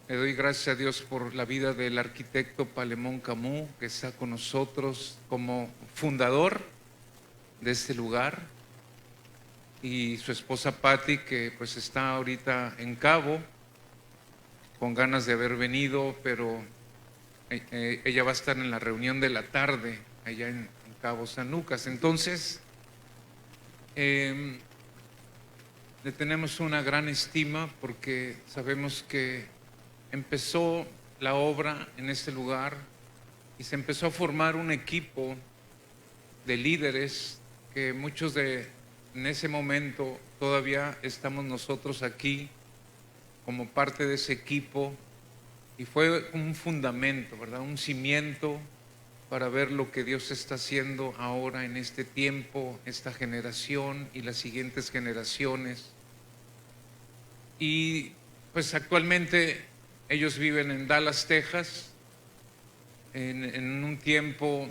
Le doy gracias a Dios por la vida del arquitecto Palemón Camus, que está con nosotros como fundador de este lugar, y su esposa Patti, que pues está ahorita en Cabo, con ganas de haber venido, pero ella va a estar en la reunión de la tarde allá en Cabo San Lucas. Entonces, le tenemos una gran estima porque sabemos que empezó la obra en este lugar y se empezó a formar un equipo de líderes que muchos de en ese momento todavía estamos nosotros aquí como parte de ese equipo, y fue un fundamento, ¿verdad? Un cimiento para ver lo que Dios está haciendo ahora en este tiempo, esta generación y las siguientes generaciones. Y pues actualmente ellos viven en Dallas, Texas. En un tiempo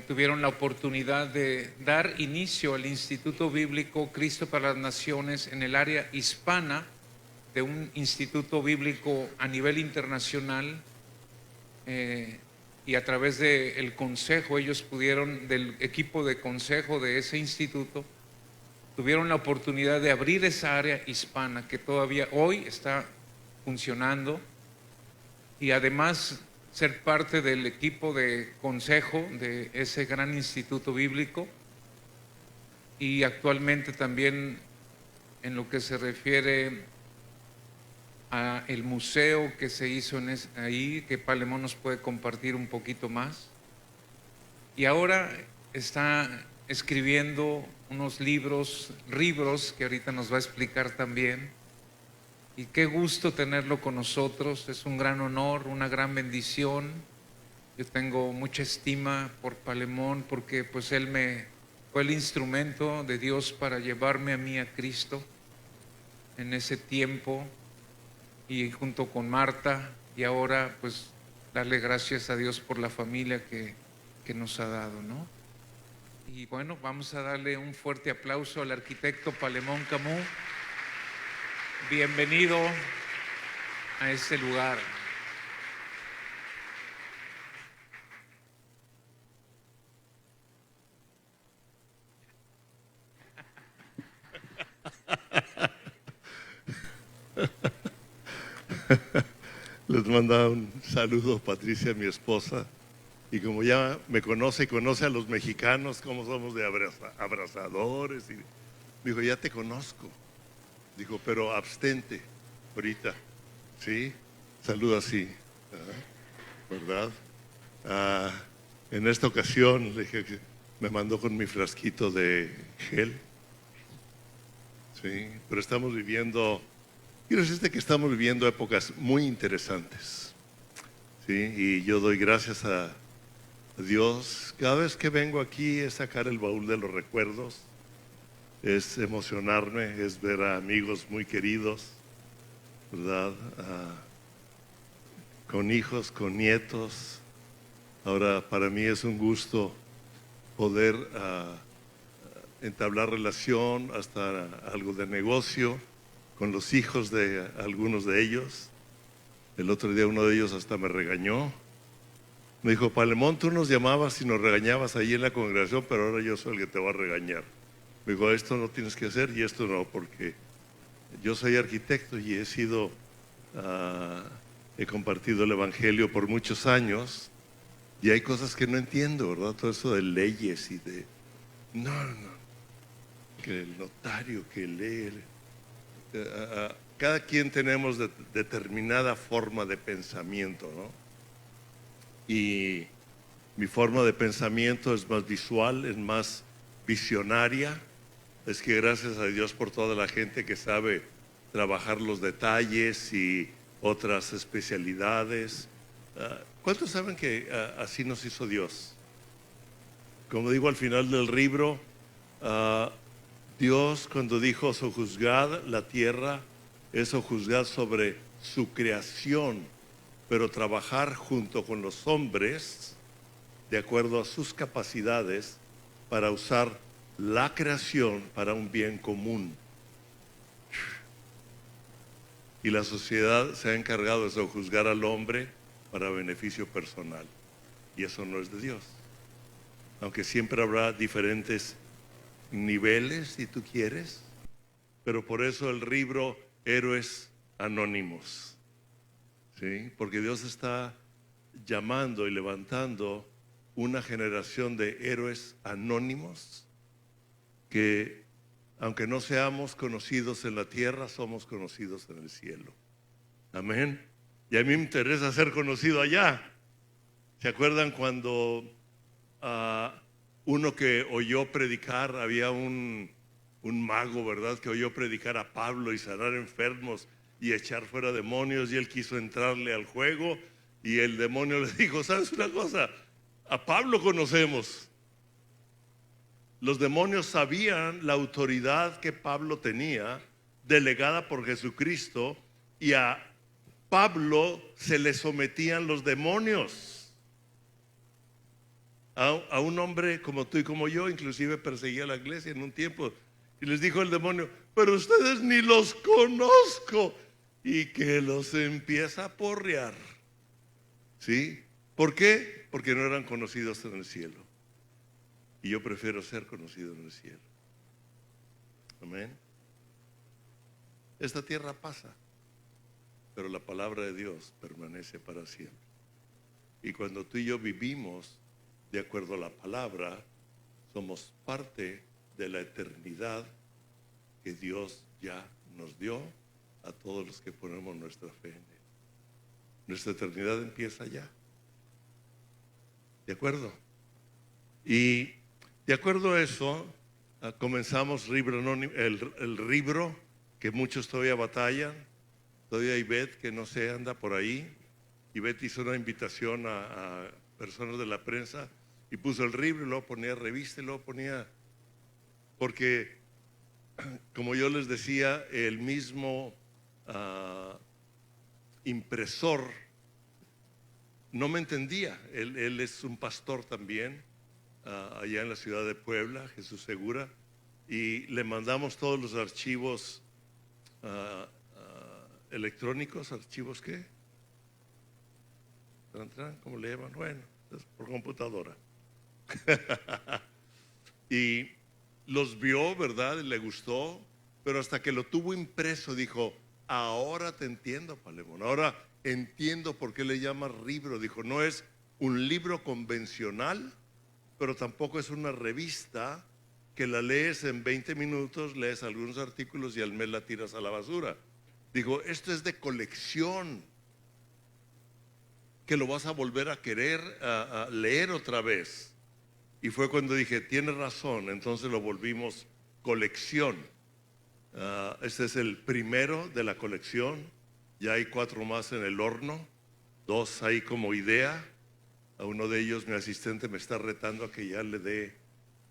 tuvieron la oportunidad de dar inicio al Instituto Bíblico Cristo para las Naciones en el área hispana, de un instituto bíblico a nivel internacional, y a través del consejo, ellos pudieron, del equipo de consejo de ese instituto, tuvieron la oportunidad de abrir esa área hispana que todavía hoy está funcionando, y además ser parte del equipo de consejo de ese gran instituto bíblico. Y actualmente también en lo que se refiere a el museo que se hizo ahí, que Palemón nos puede compartir un poquito más. Y ahora está escribiendo unos libros que ahorita nos va a explicar también. Y qué gusto tenerlo con nosotros, es un gran honor, una gran bendición. Yo tengo mucha estima por Palemón porque pues él fue el instrumento de Dios para llevarme a mí a Cristo en ese tiempo, y junto con Marta, y ahora pues darle gracias a Dios por la familia que nos ha dado, ¿no? Y bueno, vamos a darle un fuerte aplauso al arquitecto Palemón Camus. Bienvenido a este lugar. Les manda un saludo Patricia, mi esposa, y como ya me conoce y conoce a los mexicanos, como somos de abrazadores, y dijo, ya te conozco. Dijo, pero abstente ahorita, ¿sí? Saluda así, ¿verdad? En esta ocasión le dije que me mandó con mi frasquito de gel, ¿sí? Pero estamos viviendo, quiero decirte que estamos viviendo épocas muy interesantes, ¿sí? Y yo doy gracias a Dios. Cada vez que vengo aquí es sacar el baúl de los recuerdos, es emocionarme, es ver a amigos muy queridos, ¿verdad? Con hijos, con nietos. Ahora para mí es un gusto poder entablar relación, hasta algo de negocio, con los hijos de algunos de ellos. El otro día uno de ellos hasta me regañó. Me dijo, Palemón, tú nos llamabas y nos regañabas ahí en la congregación, pero ahora yo soy el que te va a regañar. Me dijo, esto no tienes que hacer y esto no, porque yo soy arquitecto y he compartido el evangelio por muchos años y hay cosas que no entiendo, ¿verdad? Todo eso de leyes y de... No, que el notario que lee... cada quien tenemos determinada forma de pensamiento, ¿no? Y mi forma de pensamiento es más visual, es más visionaria. Es que gracias a Dios por toda la gente que sabe trabajar los detalles y otras especialidades. ¿Cuántos saben que así nos hizo Dios? Como digo al final del libro, Dios cuando dijo sojuzgad la tierra, es sojuzgad sobre su creación, pero trabajar junto con los hombres de acuerdo a sus capacidades para usar la creación para un bien común. Y la sociedad se ha encargado de sojuzgar al hombre para beneficio personal. Y eso no es de Dios. Aunque siempre habrá diferentes niveles, si tú quieres. Pero por eso el libro Héroes Anónimos. ¿Sí? Porque Dios está llamando y levantando una generación de héroes anónimos que, aunque no seamos conocidos en la tierra, somos conocidos en el cielo. Amén. Y a mí me interesa ser conocido allá. ¿Se acuerdan cuando uno que oyó predicar, había un mago, ¿verdad?, que oyó predicar a Pablo y sanar enfermos y echar fuera demonios, y él quiso entrarle al juego y el demonio le dijo: ¿sabes una cosa? A Pablo conocemos. Los demonios sabían la autoridad que Pablo tenía, delegada por Jesucristo, y a Pablo se le sometían los demonios. A un hombre como tú y como yo, inclusive perseguía a la iglesia en un tiempo, y les dijo el demonio: pero ustedes ni los conozco, y que los empieza a porrear. ¿Sí? ¿Por qué? Porque no eran conocidos en el cielo. Y yo prefiero ser conocido en el cielo. Amén. Esta tierra pasa, pero la palabra de Dios permanece para siempre. Y cuando tú y yo vivimos de acuerdo a la palabra, somos parte de la eternidad que Dios ya nos dio a todos los que ponemos nuestra fe en Él. Nuestra eternidad empieza ya. ¿De acuerdo? Y de acuerdo a eso, comenzamos el libro que muchos todavía batallan. Todavía Ivette, que no sé, anda por ahí. Ivette hizo una invitación a personas de la prensa y puso el libro y luego ponía revista y luego ponía... Porque, como yo les decía, el mismo impresor no me entendía. Él es un pastor también, allá en la ciudad de Puebla, Jesús Segura, y le mandamos todos los archivos electrónicos. ¿Archivos qué? ¿Cómo le llaman? Bueno, por computadora. Y los vio, ¿verdad? Y le gustó, pero hasta que lo tuvo impreso dijo: ahora te entiendo, Palemón, ahora entiendo por qué le llamas libro. Dijo: no es un libro convencional, pero tampoco es una revista que la lees en 20 minutos, lees algunos artículos y al mes la tiras a la basura. Dijo: esto es de colección, que lo vas a volver a querer a leer otra vez. Y fue cuando dije: tiene razón. Entonces lo volvimos colección. Este es el primero de la colección. Ya hay 4 más en el horno, 2 ahí como idea. A uno de ellos mi asistente me está retando a que ya le dé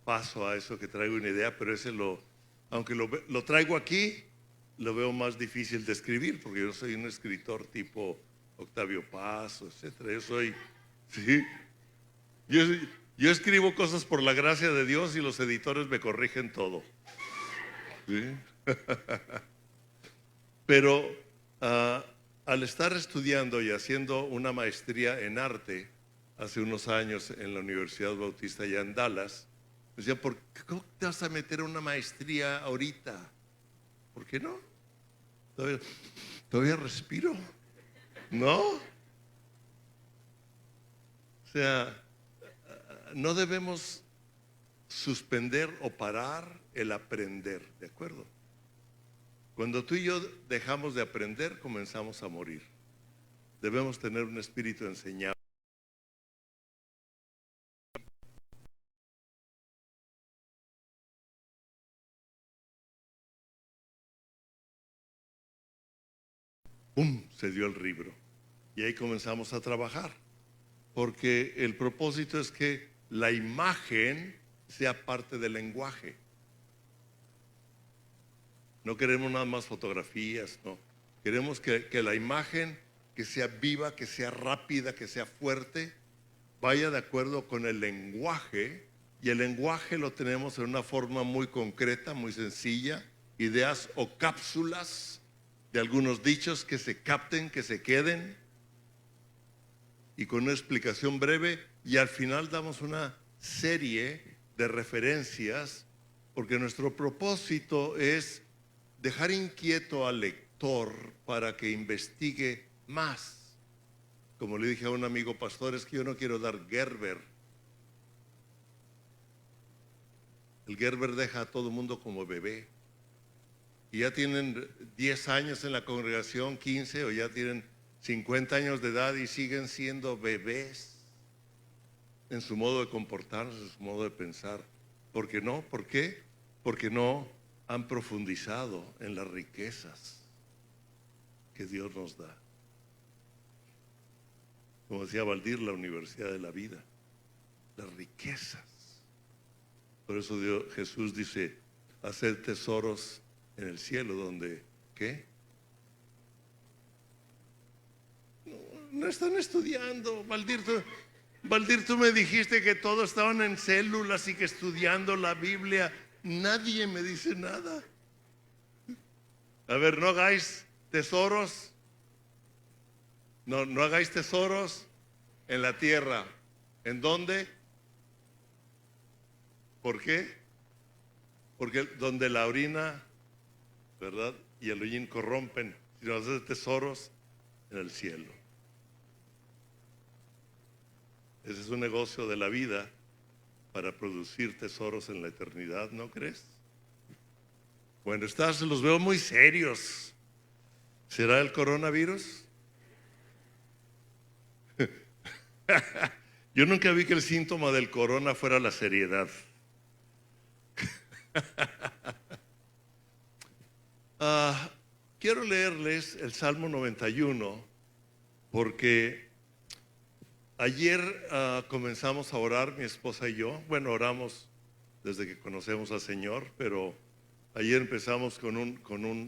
paso a eso, que traigo una idea, pero ese aunque lo traigo aquí, lo veo más difícil de escribir, porque yo soy un escritor tipo Octavio Paz, etcétera. Sí, yo escribo cosas por la gracia de Dios y los editores me corrigen todo. ¿Sí? Pero al estar estudiando y haciendo una maestría en arte hace unos años en la Universidad Bautista allá en Dallas, decía: ¿cómo te vas a meter a una maestría ahorita? ¿Por qué no? Todavía respiro, ¿no? O sea, no debemos suspender o parar el aprender, ¿de acuerdo? Cuando tú y yo dejamos de aprender, comenzamos a morir. Debemos tener un espíritu enseñable. ¡Pum! Se dio el libro. Y ahí comenzamos a trabajar. Porque el propósito es que la imagen sea parte del lenguaje. No queremos nada más fotografías, no. Queremos que la imagen, que sea viva, que sea rápida, que sea fuerte, vaya de acuerdo con el lenguaje. Y el lenguaje lo tenemos en una forma muy concreta, muy sencilla: ideas o cápsulas de algunos dichos que se capten, que se queden, y con una explicación breve, y al final damos una serie de referencias, porque nuestro propósito es dejar inquieto al lector para que investigue más. Como le dije a un amigo pastor, es que yo no quiero dar Gerber. El Gerber deja a todo el mundo como bebé. Y ya tienen 10 años en la congregación, 15, o ya tienen 50 años de edad y siguen siendo bebés en su modo de comportarse, en su modo de pensar. ¿Por qué no? ¿Por qué? Porque no han profundizado en las riquezas que Dios nos da. Como decía Valdir, la universidad de la vida, las riquezas. Por eso Jesús dice, hacer tesoros en el cielo, donde, ¿qué? No están estudiando. Valdir, tú me dijiste que todos estaban en células y que estudiando la Biblia. Nadie me dice nada. A ver, no hagáis tesoros. No hagáis tesoros en la tierra. ¿En dónde? ¿Por qué? Porque donde la orina, ¿verdad?, y el hollín corrompen, sino hacer tesoros en el cielo. Ese es un negocio de la vida para producir tesoros en la eternidad, ¿no crees? Bueno, los veo muy serios. ¿Será el coronavirus? Yo nunca vi que el síntoma del corona fuera la seriedad. Quiero leerles el Salmo 91 porque ayer comenzamos a orar, mi esposa y yo. Bueno, oramos desde que conocemos al Señor, pero ayer empezamos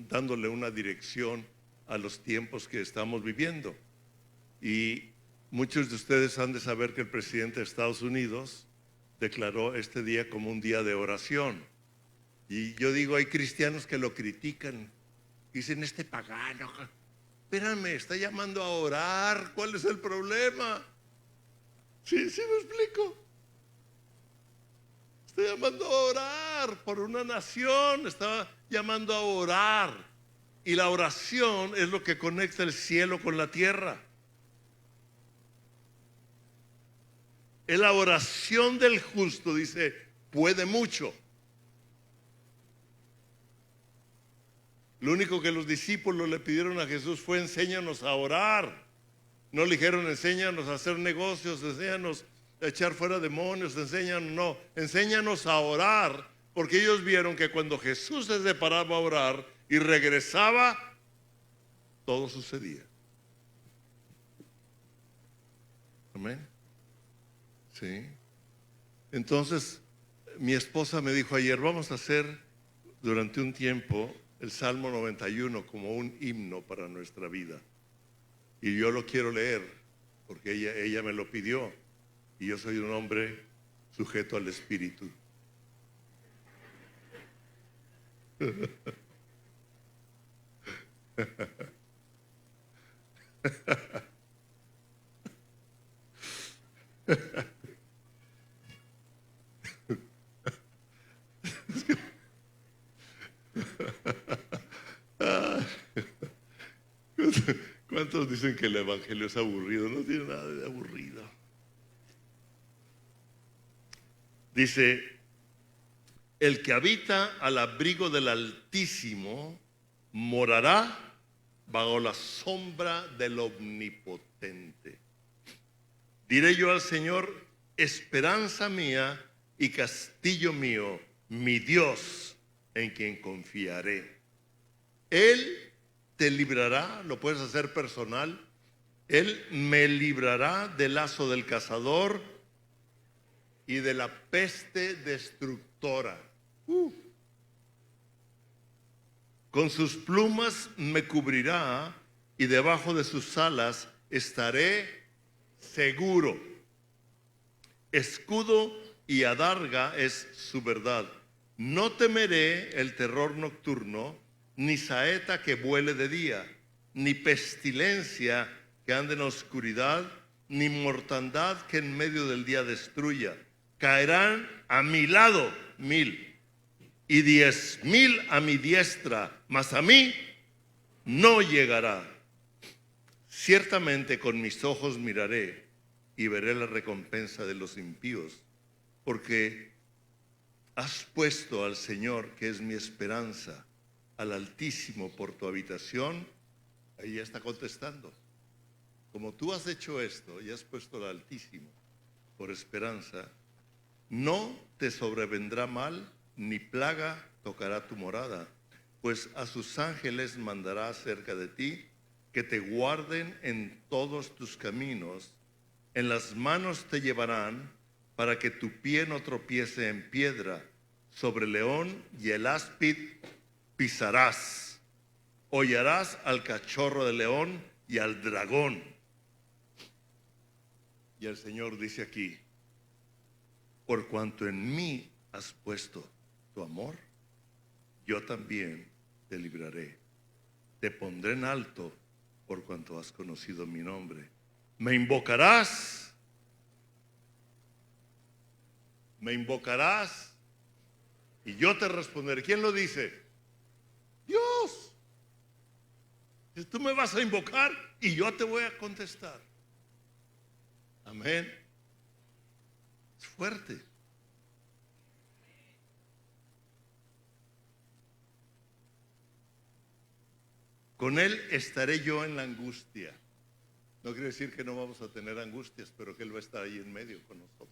dándole una dirección a los tiempos que estamos viviendo. Y muchos de ustedes han de saber que el presidente de Estados Unidos declaró este día como un día de oración. Y yo digo, hay cristianos que lo critican, dicen, este pagano, espérame, está llamando a orar, ¿cuál es el problema? Sí me explico. Está llamando a orar por una nación, está llamando a orar. Y la oración es lo que conecta el cielo con la tierra. Es la oración del justo, dice, puede mucho. Lo único que los discípulos le pidieron a Jesús fue enséñanos a orar. No le dijeron enséñanos a hacer negocios, enséñanos a echar fuera demonios, enséñanos a orar. Porque ellos vieron que cuando Jesús se separaba a orar y regresaba, todo sucedía. Amén. Sí. Entonces, mi esposa me dijo ayer, vamos a hacer durante un tiempo el Salmo 91 como un himno para nuestra vida. Y yo lo quiero leer porque ella me lo pidió y yo soy un hombre sujeto al Espíritu. ¿Cuántos dicen que el evangelio es aburrido? No tiene nada de aburrido. Dice, el que habita al abrigo del Altísimo morará bajo la sombra del Omnipotente. Diré yo al Señor, esperanza mía y castillo mío, mi Dios en quien confiaré. Él te librará, lo puedes hacer personal. Él me librará del lazo del cazador y de la peste destructora. Con sus plumas me cubrirá y debajo de sus alas estaré seguro. Escudo y adarga es su verdad. No temeré el terror nocturno, ni saeta que vuele de día, ni pestilencia que ande en oscuridad, ni mortandad que en medio del día destruya. Caerán a mi lado 1000 y 10,000 a mi diestra, mas a mí no llegará. Ciertamente con mis ojos miraré y veré la recompensa de los impíos, porque has puesto al Señor, que es mi esperanza, al Altísimo por tu habitación. Ahí ya está contestando. Como tú has hecho esto y has puesto al Altísimo por esperanza, no te sobrevendrá mal, ni plaga tocará tu morada, pues a sus ángeles mandará acerca de ti, que te guarden en todos tus caminos. En las manos te llevarán, para que tu pie no tropiece en piedra. Sobre el león y el áspid pisarás. Hollarás al cachorro de león y al dragón. Y el Señor dice aquí: por cuanto en mí has puesto tu amor, yo también te libraré. Te pondré en alto por cuanto has conocido mi nombre. Me invocarás y yo te responderé. ¿Quién lo dice? Dios. Tú me vas a invocar y yo te voy a contestar. Amén. Es fuerte. Con Él estaré yo en la angustia. No quiere decir que no vamos a tener angustias, pero que Él va a estar ahí en medio con nosotros.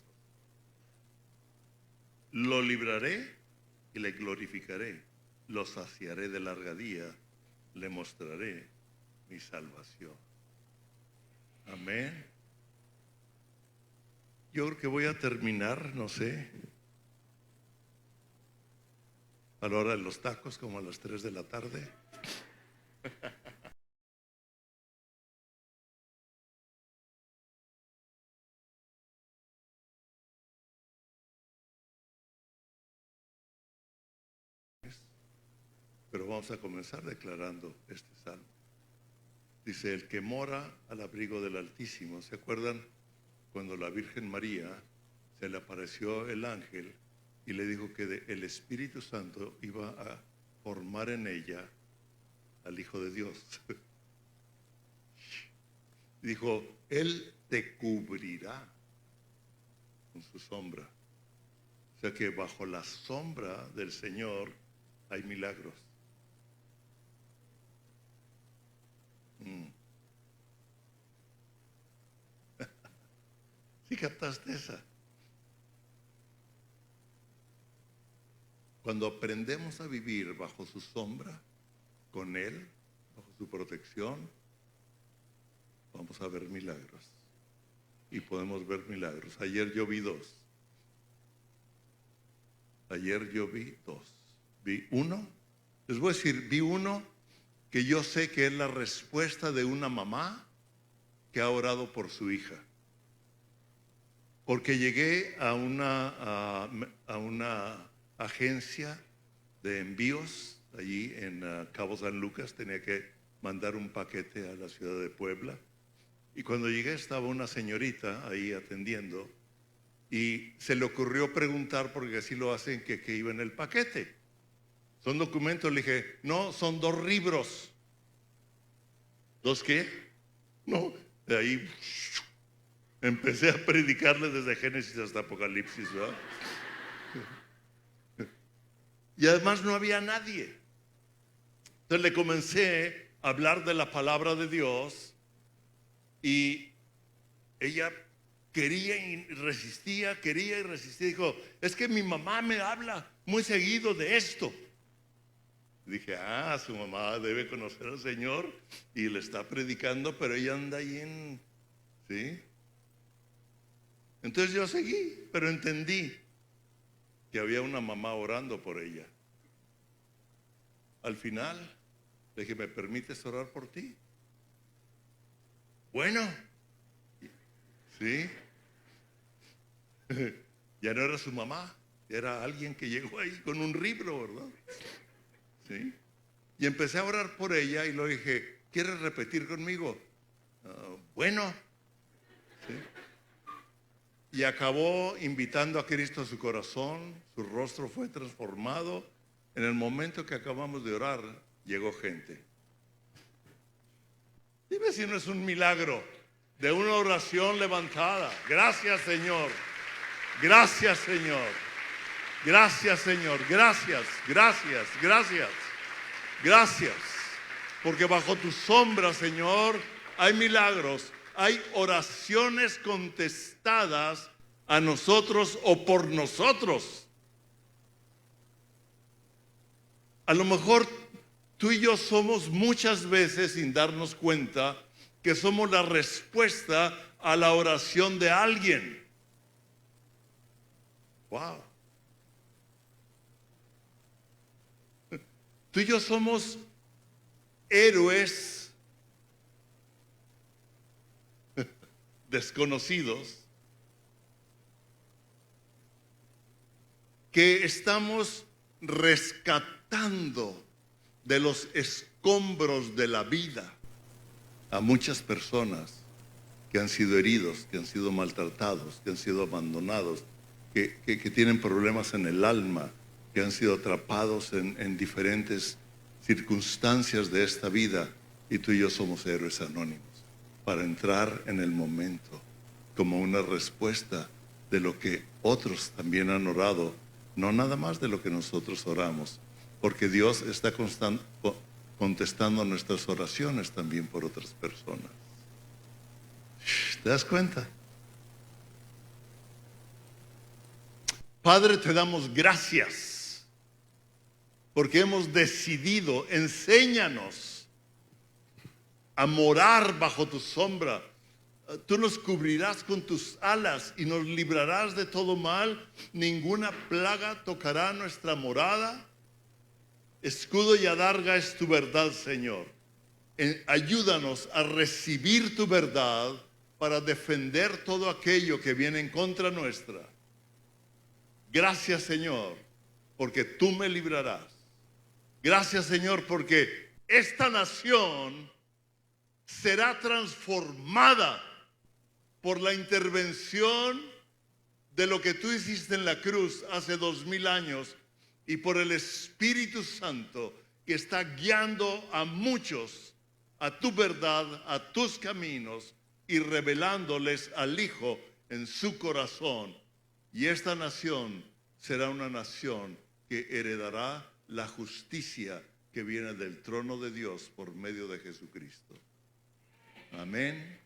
Lo libraré y le glorificaré. Lo saciaré de larga día. Le mostraré mi salvación. Amén. Yo creo que voy a terminar, no sé, a la hora de los tacos, como a las 3 de la tarde. Pero vamos a comenzar declarando este salmo. Dice: el que mora al abrigo del Altísimo. ¿Se acuerdan cuando la Virgen María se le apareció el ángel y le dijo que el Espíritu Santo iba a formar en ella al Hijo de Dios? Dijo: Él te cubrirá con su sombra. O sea que bajo la sombra del Señor hay milagros. ¿Sí captaste esa? Cuando aprendemos a vivir bajo su sombra, con Él, bajo su protección, vamos a ver milagros. Y podemos ver milagros. Ayer yo vi dos. Vi uno. Les voy a decir, vi uno que yo sé que es la respuesta de una mamá que ha orado por su hija. Porque llegué a una agencia de envíos allí en Cabo San Lucas. Tenía que mandar un paquete a la ciudad de Puebla. Y cuando llegué estaba una señorita ahí atendiendo y se le ocurrió preguntar, porque así lo hacen, que iba en el paquete. ¿Son documentos? Le dije: no, son 2 libros. ¿2 qué? No, de ahí empecé a predicarle desde Génesis hasta Apocalipsis, ¿verdad? Y además no había nadie. Entonces le comencé a hablar de la palabra de Dios y ella quería y resistía. Dijo: es que mi mamá me habla muy seguido de esto. Dije: su mamá debe conocer al Señor y le está predicando, pero ella anda ahí ¿sí? Entonces yo seguí, pero entendí que había una mamá orando por ella. Al final le dije: ¿me permites orar por ti? Bueno, ¿sí? Ya no era su mamá, era alguien que llegó ahí con un libro, ¿verdad? ¿Sí? Y empecé a orar por ella y le dije, ¿quieres repetir conmigo? Bueno. ¿Sí? Y acabó invitando a Cristo a su corazón, su rostro fue transformado. En el momento que acabamos de orar, llegó gente. Dime si no es un milagro de una oración levantada. Gracias, Señor. Gracias, Señor. Gracias, Señor. Gracias, gracias, gracias. Gracias. Porque bajo tu sombra, Señor, hay milagros. Hay oraciones contestadas a nosotros o por nosotros. A lo mejor tú y yo somos muchas veces, sin darnos cuenta, que somos la respuesta a la oración de alguien. Wow. Tú y yo somos héroes desconocidos que estamos rescatando de los escombros de la vida a muchas personas que han sido heridos, que han sido maltratados, que han sido abandonados, que tienen problemas en el alma, que han sido atrapados en diferentes circunstancias de esta vida, y tú y yo somos héroes anónimos para entrar en el momento como una respuesta de lo que otros también han orado, no nada más de lo que nosotros oramos, porque Dios está contestando nuestras oraciones también por otras personas. ¿Te das cuenta? Padre, te damos gracias porque hemos decidido, enséñanos a morar bajo tu sombra. Tú nos cubrirás con tus alas y nos librarás de todo mal. Ninguna plaga tocará nuestra morada. Escudo y adarga es tu verdad, Señor. Ayúdanos a recibir tu verdad para defender todo aquello que viene en contra nuestra. Gracias, Señor, porque tú me librarás. Gracias, Señor, porque esta nación será transformada por la intervención de lo que tú hiciste en la cruz hace 2000 años y por el Espíritu Santo que está guiando a muchos a tu verdad, a tus caminos y revelándoles al Hijo en su corazón. Y esta nación será una nación que heredará la justicia que viene del trono de Dios por medio de Jesucristo. Amén.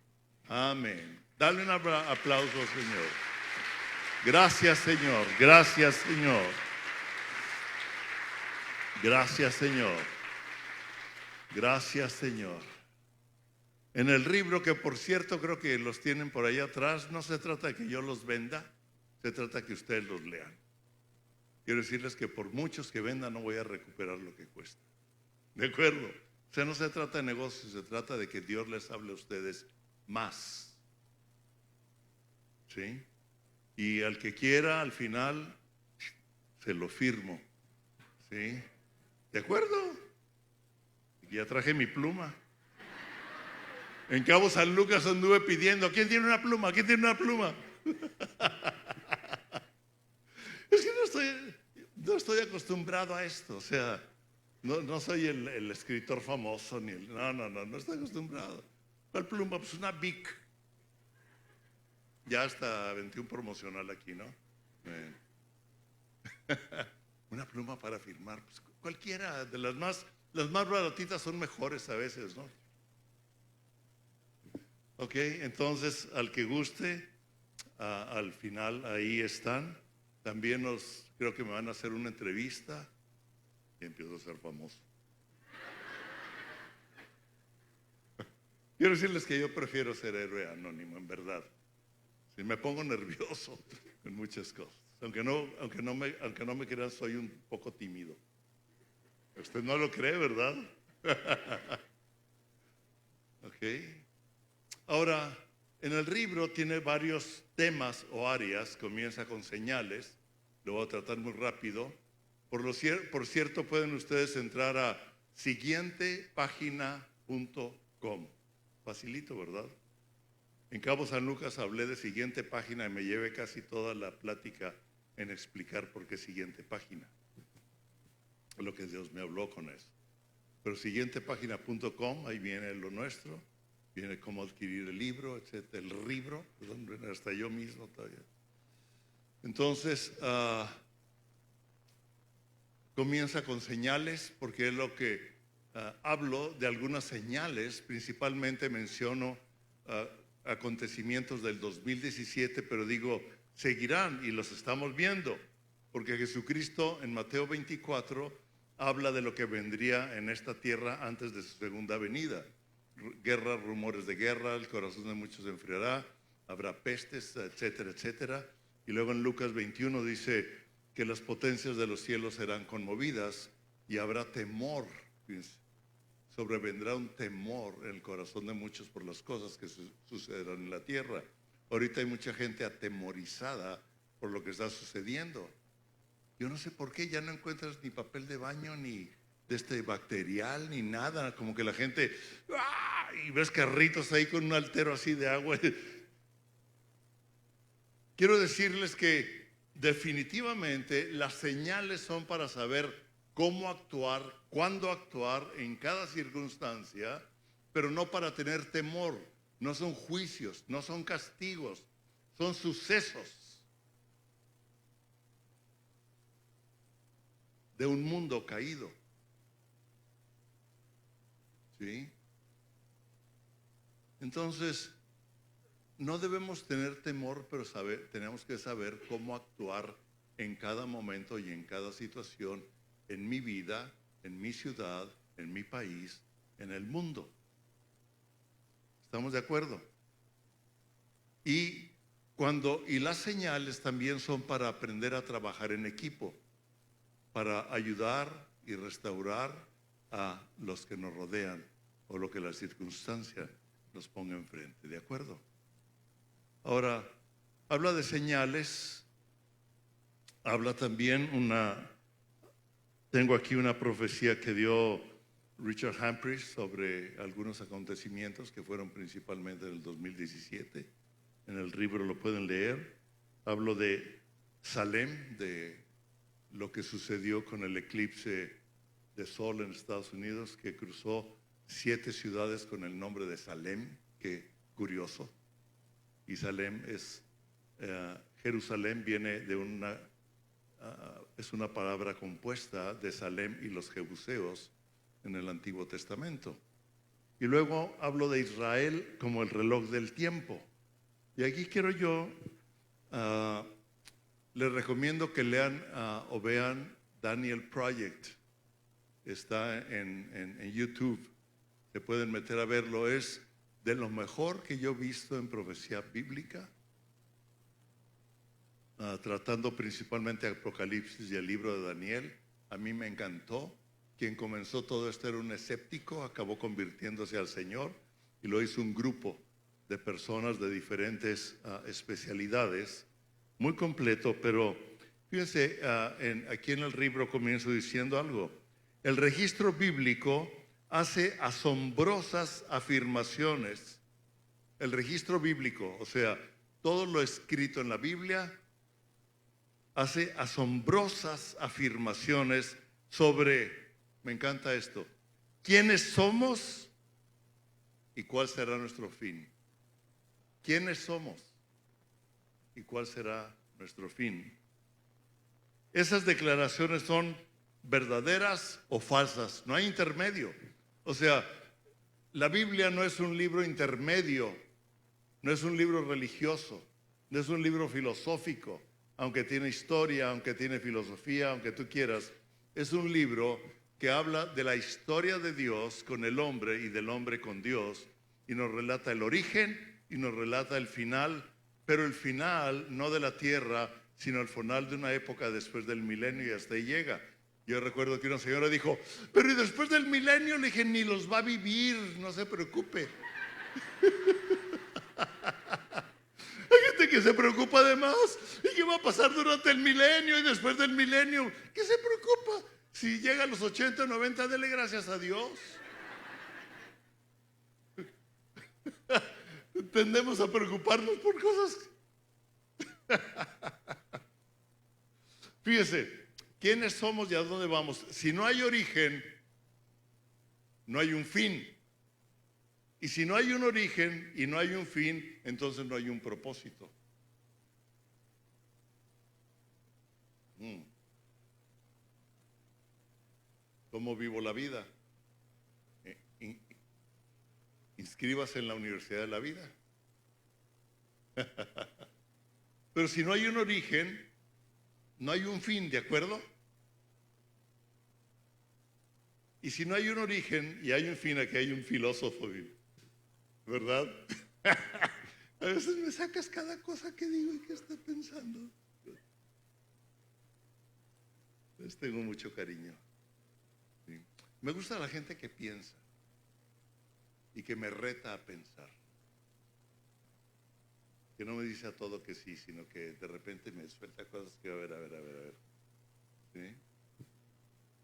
Amén. Dale un aplauso, Señor. Gracias, Señor. Gracias, Señor. Gracias, Señor. Gracias, Señor. En el libro, que por cierto creo que los tienen por ahí atrás, no se trata de que yo los venda, se trata de que ustedes los lean. Quiero decirles que por muchos que vendan no voy a recuperar lo que cuesta. ¿De acuerdo? O sea, no se trata de negocios, se trata de que Dios les hable a ustedes más. ¿Sí? Y al que quiera, al final, se lo firmo. ¿Sí? ¿De acuerdo? Ya traje mi pluma. En Cabo San Lucas anduve pidiendo, ¿quién tiene una pluma? ¿Quién tiene una pluma? Es que no estoy acostumbrado a esto. O sea, no soy el escritor famoso ni no estoy acostumbrado. ¿Cuál pluma? Pues una Bic. Ya hasta 21 promocional aquí, ¿no? Una pluma para firmar. Pues cualquiera de las más baratitas son mejores a veces, ¿no? Ok, entonces al que guste, al final ahí están. También creo que me van a hacer una entrevista y empiezo a ser famoso. Quiero decirles que yo prefiero ser héroe anónimo, en verdad. Si me pongo nervioso en muchas cosas. Aunque no me crean, soy un poco tímido. Usted no lo cree, ¿verdad? Ok. Ahora, en el libro tiene varios temas o áreas. Comienza con señales. Lo voy a tratar muy rápido. Por cierto, pueden ustedes entrar a siguientepágina.com. Facilito, ¿verdad? En Cabo San Lucas hablé de Siguiente Página y me llevé casi toda la plática en explicar por qué Siguiente Página. Lo que Dios me habló con eso. Pero siguientepágina.com, ahí viene lo nuestro, viene cómo adquirir el libro, etcétera, el libro, perdón, hasta yo mismo todavía. Entonces, comienza con señales, porque es lo que hablo de algunas señales, principalmente menciono acontecimientos del 2017, pero digo, seguirán y los estamos viendo, porque Jesucristo en Mateo 24 habla de lo que vendría en esta tierra antes de su segunda venida. Guerra, rumores de guerra, el corazón de muchos se enfriará, habrá pestes, etcétera, etcétera. Y luego en Lucas 21 dice que las potencias de los cielos serán conmovidas y habrá temor. Fíjense, sobrevendrá un temor en el corazón de muchos por las cosas que sucederán en la tierra. Ahorita hay mucha gente atemorizada por lo que está sucediendo. Yo no sé por qué ya no encuentras ni papel de baño, ni de este bacterial, ni nada. Como que la gente, ¡ah!, y ves carritos ahí con un altero así de agua. Quiero decirles que definitivamente las señales son para saber cómo actuar, cuándo actuar en cada circunstancia, pero no para tener temor. No son juicios, no son castigos, son sucesos de un mundo caído. ¿Sí? Entonces, no debemos tener temor, pero tenemos que saber cómo actuar en cada momento y en cada situación, en mi vida, en mi ciudad, en mi país, en el mundo. ¿Estamos de acuerdo? Y las señales también son para aprender a trabajar en equipo, para ayudar y restaurar a los que nos rodean o lo que la circunstancia nos ponga enfrente. ¿De acuerdo? Ahora, habla de señales, habla también tengo aquí una profecía que dio Richard Humphreys sobre algunos acontecimientos que fueron principalmente en el 2017. En el libro lo pueden leer. Hablo de Salem, de lo que sucedió con el eclipse de sol en Estados Unidos, que cruzó 7 ciudades con el nombre de Salem. Qué curioso. Y Salem Jerusalén viene de es una palabra compuesta de Salem y los jebuseos en el Antiguo Testamento. Y luego hablo de Israel como el reloj del tiempo. Y aquí quiero yo, les recomiendo que lean o vean Daniel Project. Está en YouTube, se pueden meter a verlo. Es de lo mejor que yo he visto en profecía bíblica, tratando principalmente Apocalipsis y el libro de Daniel. A mí me encantó. Quien comenzó todo esto era un escéptico, acabó convirtiéndose al Señor y lo hizo un grupo de personas de diferentes especialidades, muy completo. Pero fíjense, aquí en el libro comienzo diciendo algo. El registro bíblico hace asombrosas afirmaciones. El registro bíblico, o sea, todo lo escrito en la Biblia, hace asombrosas afirmaciones sobre, me encanta esto, quiénes somos y cuál será nuestro fin. ¿Quiénes somos y cuál será nuestro fin? Esas declaraciones son verdaderas o falsas, no hay intermedio. O sea, la Biblia no es un libro intermedio, no es un libro religioso, no es un libro filosófico, aunque tiene historia, aunque tiene filosofía, aunque tú quieras. Es un libro que habla de la historia de Dios con el hombre y del hombre con Dios, y nos relata el origen y nos relata el final, pero el final no de la tierra, sino el final de una época después del milenio, y hasta ahí llega. Yo recuerdo que una señora dijo, pero ¿y después del milenio? Le dije, ni los va a vivir, no se preocupe. Hay gente que se preocupa de más. ¿Y qué va a pasar durante el milenio y después del milenio? ¿Qué se preocupa? Si llega a los 80 o 90, dele gracias a Dios. Tendemos a preocuparnos por cosas. Fíjese, ¿quiénes somos y a dónde vamos? Si no hay origen, no hay un fin. Y si no hay un origen y no hay un fin, entonces no hay un propósito. ¿Cómo vivo la vida? Inscríbase en la Universidad de la Vida. Pero si no hay un origen, no hay un fin, ¿de acuerdo? Y si no hay un origen y hay un fin, aquí hay un filósofo, ¿verdad? A veces me sacas cada cosa que digo y que está pensando. Les tengo mucho cariño. ¿Sí? Me gusta la gente que piensa y que me reta a pensar. Que no me dice a todo que sí, sino que de repente me suelta cosas que a ver. ¿Sí?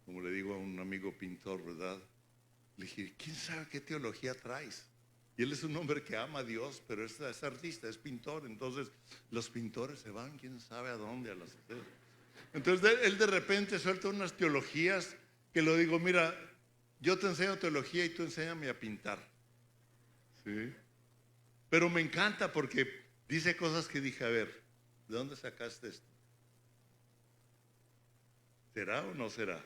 Como le digo a un amigo pintor, ¿verdad? Le dije, ¿quién sabe qué teología traes? Y él es un hombre que ama a Dios, pero es artista, es pintor. Entonces, los pintores se van, quién sabe a dónde, a las... Entonces, él de repente suelta unas teologías que lo digo, mira, yo te enseño teología y tú enséñame a pintar. ¿Sí? Pero me encanta porque dice cosas que dije, a ver, ¿de dónde sacaste esto? ¿Será o no será?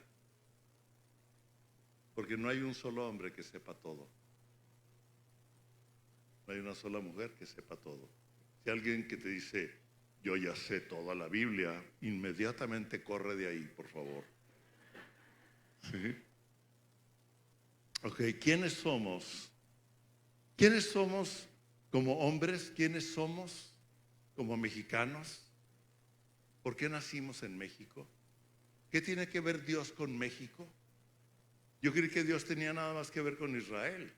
Porque no hay un solo hombre que sepa todo. No hay una sola mujer que sepa todo. Si alguien que te dice, yo ya sé toda la Biblia, inmediatamente corre de ahí, por favor. ¿Sí? Ok, ¿quiénes somos? ¿Quiénes somos como hombres? ¿Quiénes somos como mexicanos? ¿Por qué nacimos en México? ¿Qué tiene que ver Dios con México? Yo creí que Dios tenía nada más que ver con Israel.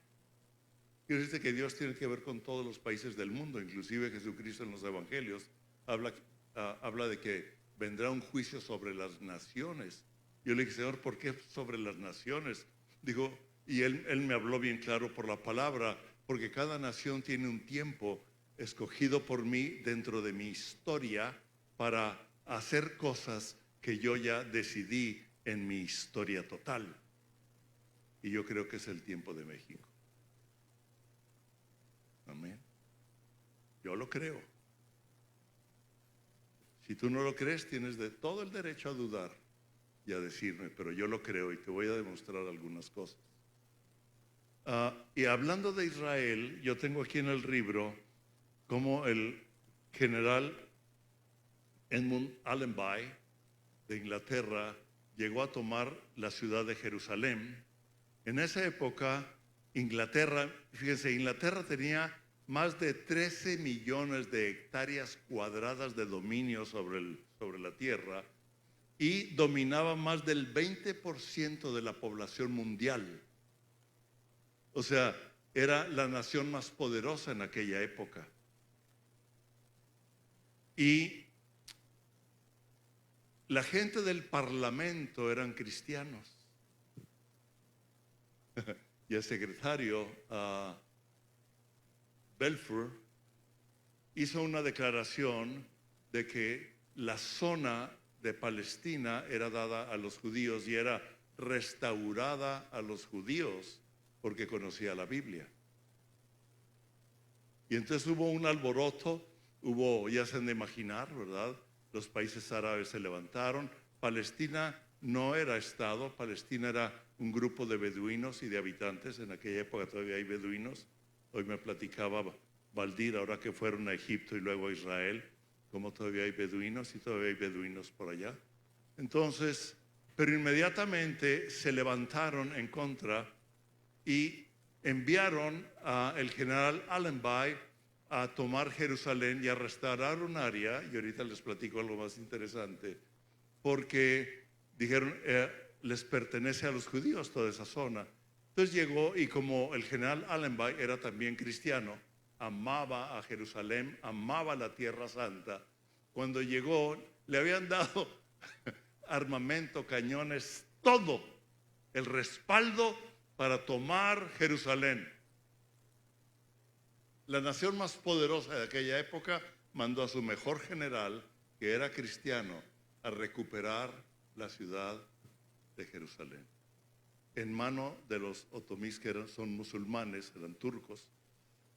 Quiero decirte que Dios tiene que ver con todos los países del mundo, inclusive Jesucristo en los evangelios habla de que vendrá un juicio sobre las naciones. Yo le dije, Señor, ¿por qué sobre las naciones? Dijo, y él me habló bien claro por la palabra, porque cada nación tiene un tiempo escogido por mí dentro de mi historia para hacer cosas que yo ya decidí en mi historia total. Y yo creo que es el tiempo de México. Amén. Yo lo creo. Si tú no lo crees, tienes todo el derecho a dudar y a decirme, pero yo lo creo y te voy a demostrar algunas cosas. Y hablando de Israel, yo tengo aquí en el libro como el general Edmund Allenby de Inglaterra llegó a tomar la ciudad de Jerusalén. En esa época, Inglaterra, fíjense, Inglaterra tenía más de 13 millones de hectáreas cuadradas de dominio sobre la tierra y dominaba más del 20% de la población mundial. O sea, era la nación más poderosa en aquella época. Y la gente del parlamento eran cristianos. Y el secretario Balfour hizo una declaración de que la zona de Palestina era dada a los judíos y era restaurada a los judíos porque conocía la Biblia. Y entonces hubo un alboroto, ya se han de imaginar, ¿verdad? Los países árabes se levantaron. Palestina no era Estado, Palestina era un grupo de beduinos y de habitantes. En aquella época todavía hay beduinos. Hoy me platicaba Valdir, ahora que fueron a Egipto y luego a Israel, como todavía hay beduinos y todavía hay beduinos por allá. Entonces, pero inmediatamente se levantaron en contra y enviaron al general Allenby a tomar Jerusalén y a restaurar un área, y ahorita les platico algo más interesante, porque dijeron, les pertenece a los judíos toda esa zona. Entonces llegó y como el general Allenby era también cristiano, amaba a Jerusalén, amaba la Tierra Santa, cuando llegó le habían dado armamento, cañones, todo el respaldo para tomar Jerusalén. La nación más poderosa de aquella época mandó a su mejor general, que era cristiano, a recuperar la ciudad de Jerusalén en mano de los otomíes, que son musulmanes, eran turcos.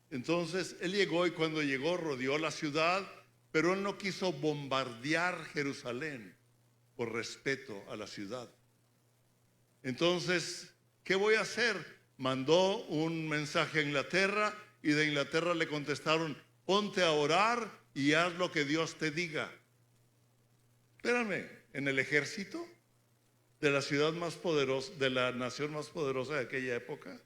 Entonces él llegó, y cuando llegó rodeó la ciudad, pero él no quiso bombardear Jerusalén por respeto a la ciudad. Entonces, ¿qué voy a hacer? Mandó un mensaje a Inglaterra, y de Inglaterra le contestaron: ponte a orar y haz lo que Dios te diga. Espérame, en el ejército de la ciudad más poderosa, de la nación más poderosa de aquella época.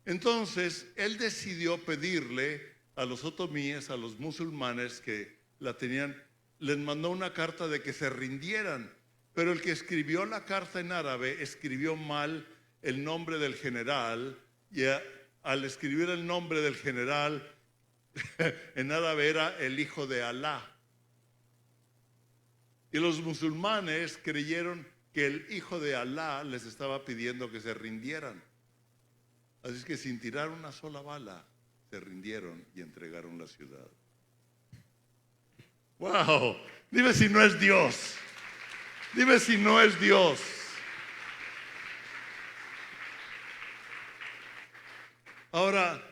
Entonces, él decidió pedirle a los otomíes, a los musulmanes que la tenían, les mandó una carta de que se rindieran, pero el que escribió la carta en árabe escribió mal el nombre del general, y al escribir el nombre del general en árabe era el hijo de Alá. Y los musulmanes creyeron que el hijo de Alá les estaba pidiendo que se rindieran. Así es que sin tirar una sola bala, se rindieron y entregaron la ciudad. ¡Wow! Dime si no es Dios. Dime si no es Dios. Ahora,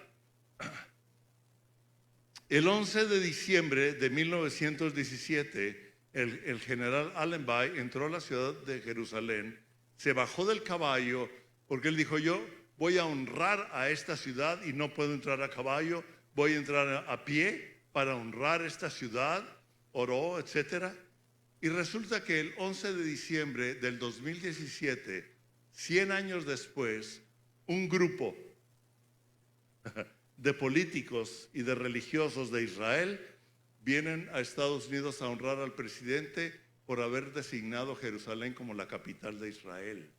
el 11 de diciembre de 1917, el general Allenby entró a la ciudad de Jerusalén, se bajó del caballo, porque él dijo: yo voy a honrar a esta ciudad y no puedo entrar a caballo, voy a entrar a pie para honrar esta ciudad. Oró, etc. Y resulta que el 11 de diciembre del 2017, 100 años después, un grupo de políticos y de religiosos de Israel vienen a Estados Unidos a honrar al presidente por haber designado Jerusalén como la capital de Israel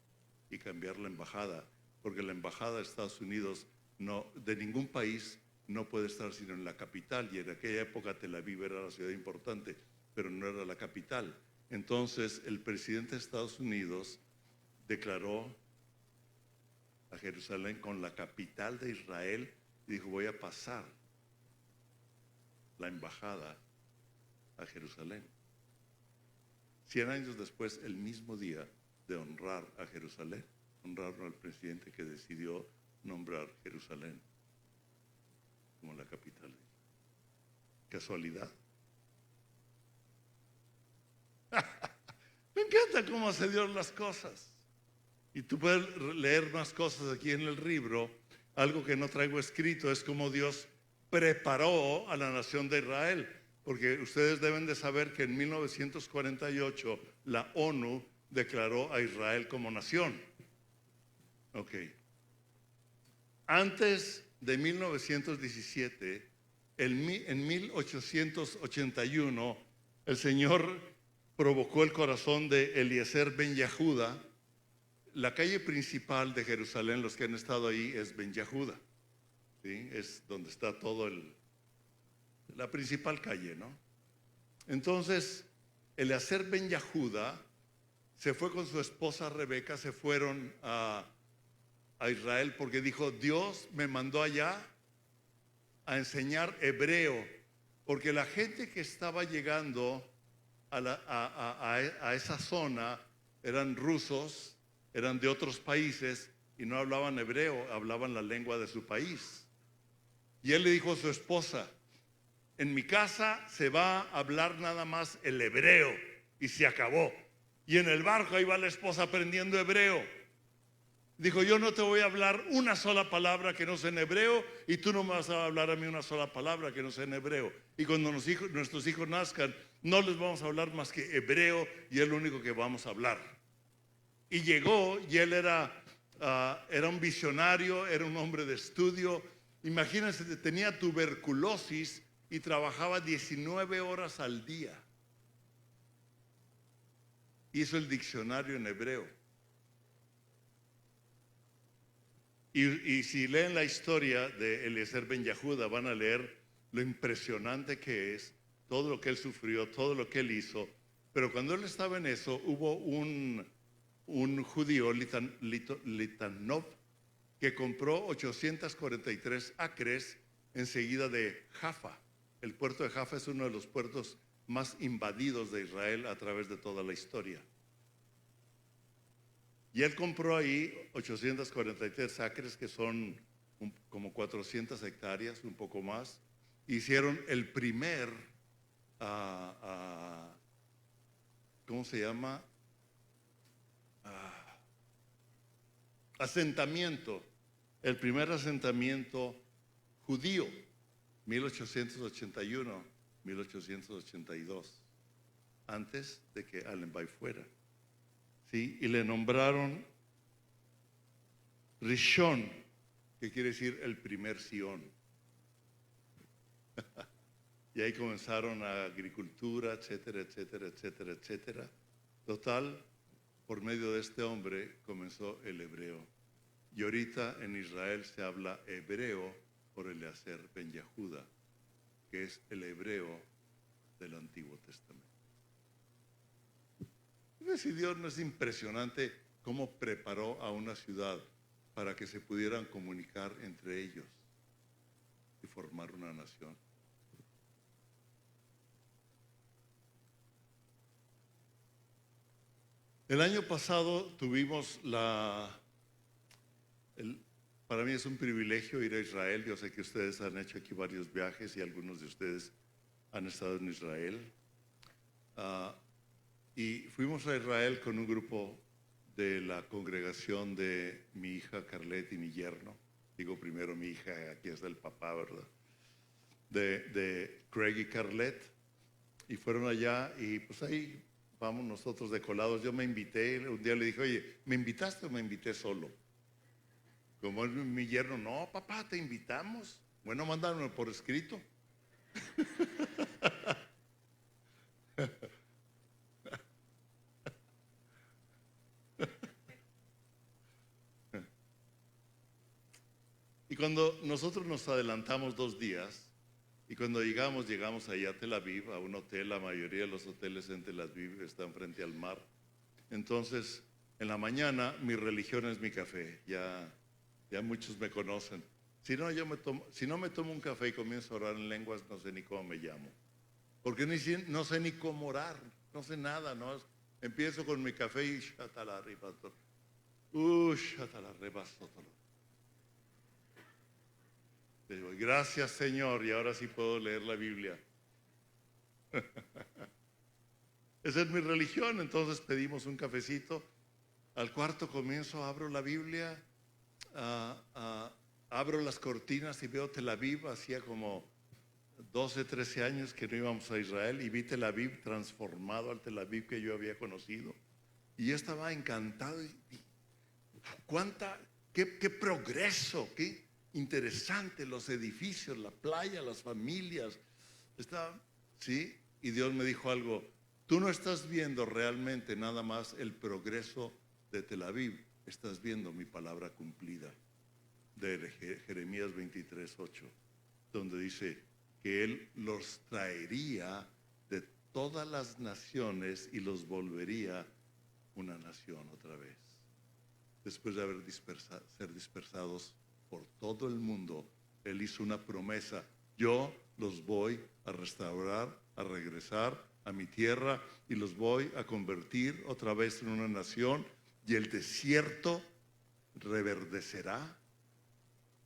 y cambiar la embajada, porque la embajada de Estados Unidos de ningún país no puede estar sino en la capital, y en aquella época Tel Aviv era la ciudad importante, pero no era la capital. Entonces el presidente de Estados Unidos declaró a Jerusalén con la capital de Israel y dijo: voy a pasar la embajada a Jerusalén. 100 años después, el mismo día de honrar a Jerusalén, honraron al presidente que decidió nombrar Jerusalén como la capital. ¿Casualidad? Me encanta cómo se dieron las cosas. Y tú puedes leer más cosas aquí en el libro. Algo que no traigo escrito es cómo Dios preparó a la nación de Israel, porque ustedes deben de saber que en 1948 la ONU declaró a Israel como nación. Ok. Antes de 1917, en 1881, el Señor provocó el corazón de Eliezer Ben Yehuda. La calle principal de Jerusalén, los que han estado ahí, es Ben Yehuda, ¿sí? Es donde está todo la principal calle, ¿no? Entonces, Eliezer Ben Yehuda se fue con su esposa Rebeca, se fueron a Israel, porque dijo: Dios me mandó allá a enseñar hebreo, porque la gente que estaba llegando a esa zona eran rusos, eran de otros países y no hablaban hebreo, hablaban la lengua de su país. Y él le dijo a su esposa: en mi casa se va a hablar nada más el hebreo, y se acabó. Y en el barco ahí va la esposa aprendiendo hebreo. Dijo: yo no te voy a hablar una sola palabra que no sea en hebreo, y tú no me vas a hablar a mí una sola palabra que no sea en hebreo. Y cuando nuestros hijos nazcan, no les vamos a hablar más que hebreo, y es lo único que vamos a hablar. Y llegó, y él era un visionario, era un hombre de estudio. Imagínense, tenía tuberculosis y trabajaba 19 horas al día. Hizo el diccionario en hebreo. Y si leen la historia de Eliezer Ben Yehuda, van a leer lo impresionante que es, todo lo que él sufrió, todo lo que él hizo. Pero cuando él estaba en eso, hubo un un judío, Litanov, que compró 843 acres enseguida de Jaffa. El puerto de Jaffa es uno de los puertos más invadidos de Israel a través de toda la historia. Y él compró ahí 843 acres, que son como 400 hectáreas, un poco más. Hicieron el primer, ¿cómo se llama? Asentamiento. El primer asentamiento judío, 1881, 1882, antes de que Allenby fuera. ¿Sí? Y le nombraron Rishon, que quiere decir el primer Sion. Y ahí comenzaron a agricultura, etcétera, etcétera, etcétera, etcétera. Total, por medio de este hombre comenzó el hebreo. Y ahorita en Israel se habla hebreo por Eliezer ben Yehuda, que es el hebreo del Antiguo Testamento. Si Dios no es impresionante cómo preparó a una ciudad para que se pudieran comunicar entre ellos y formar una nación. El año pasado tuvimos para mí es un privilegio ir a Israel. Yo sé que ustedes han hecho aquí varios viajes y algunos de ustedes han estado en Israel. Y fuimos a Israel con un grupo de la congregación de mi hija Carlet y mi yerno. Digo primero mi hija, aquí está el papá, ¿verdad? De Craig y Carlet. Y fueron allá y pues ahí vamos nosotros de colados. Yo me invité, un día le dije, oye, ¿me invitaste o me invité solo? Como es mi yerno, no, papá, te invitamos. Bueno, mándame por escrito. Y cuando nosotros nos adelantamos 2 días, y cuando llegamos allá a Tel Aviv, a un hotel, la mayoría de los hoteles en Tel Aviv están frente al mar. Entonces, en la mañana, mi religión es mi café. Ya muchos me conocen. Si no me tomo un café y comienzo a orar en lenguas, no sé ni cómo me llamo. Porque no sé ni cómo orar, no sé nada, ¿no? Empiezo con mi café y digo, gracias Señor, y ahora sí puedo leer la Biblia. Esa es mi religión. Entonces pedimos un cafecito. Al cuarto comienzo, abro la Biblia, abro las cortinas y veo Tel Aviv. Hacía como 12, 13 años que no íbamos a Israel y vi Tel Aviv transformado al Tel Aviv que yo había conocido. Y yo estaba encantado. ¡Qué progreso! ¡Qué interesante! Los edificios, la playa, las familias. ¿Sí? Y Dios me dijo algo. Tú no estás viendo realmente nada más el progreso de Tel Aviv. Estás viendo mi palabra cumplida. De Jeremías 23:8, donde dice que Él los traería de todas las naciones y los volvería una nación otra vez. Después de ser dispersados por todo el mundo, Él hizo una promesa: yo los voy a restaurar, a regresar a mi tierra y los voy a convertir otra vez en una nación, y el desierto reverdecerá.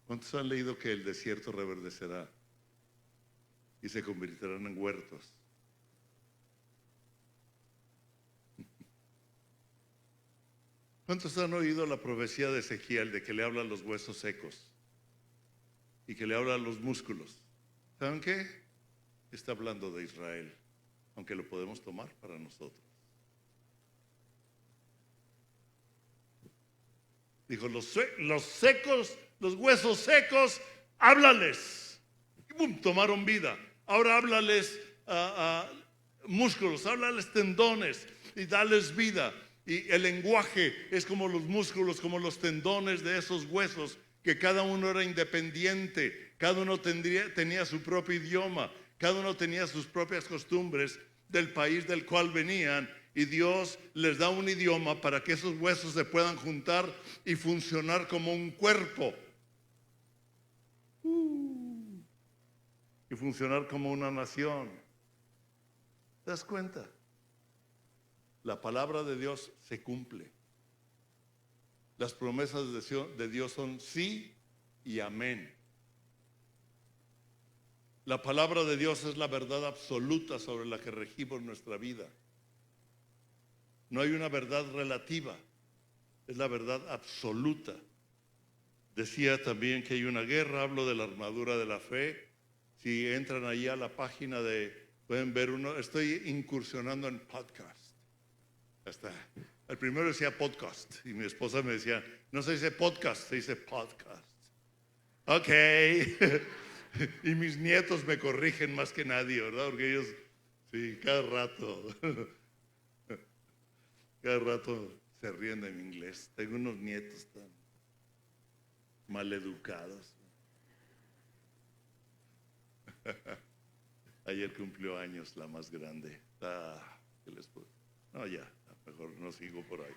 ¿Cuántos han leído que el desierto reverdecerá y se convertirán en huertos? ¿Cuántos han oído la profecía de Ezequiel de que le habla a los huesos secos y que le habla a los músculos? ¿Saben qué? Está hablando de Israel, aunque lo podemos tomar para nosotros. Dijo, los secos, los huesos secos, háblales. Y boom, tomaron vida. Ahora háblales a músculos, háblales tendones y dales vida. Y el lenguaje es como los músculos, como los tendones de esos huesos, que cada uno era independiente, cada uno tenía su propio idioma, cada uno tenía sus propias costumbres del país del cual venían, y Dios les da un idioma para que esos huesos se puedan juntar y funcionar como un cuerpo. Y funcionar como una nación. ¿Te das cuenta? La palabra de Dios se cumple. Las promesas de Dios son sí y amén. La palabra de Dios es la verdad absoluta sobre la que regimos nuestra vida. No hay una verdad relativa, es la verdad absoluta. Decía también que hay una guerra, hablo de la armadura de la fe. Si entran ahí a la página pueden ver uno, estoy incursionando en podcast. Hasta el primero decía podcast y mi esposa me decía, no se dice podcast, se dice podcast. Ok. Y mis nietos me corrigen más que nadie, ¿verdad? Porque ellos, sí, cada rato se ríen de mi inglés. Tengo unos nietos tan maleducados. Ayer cumplió años la más grande. ¿Qué les puedo? No, ya, mejor no sigo por ahí.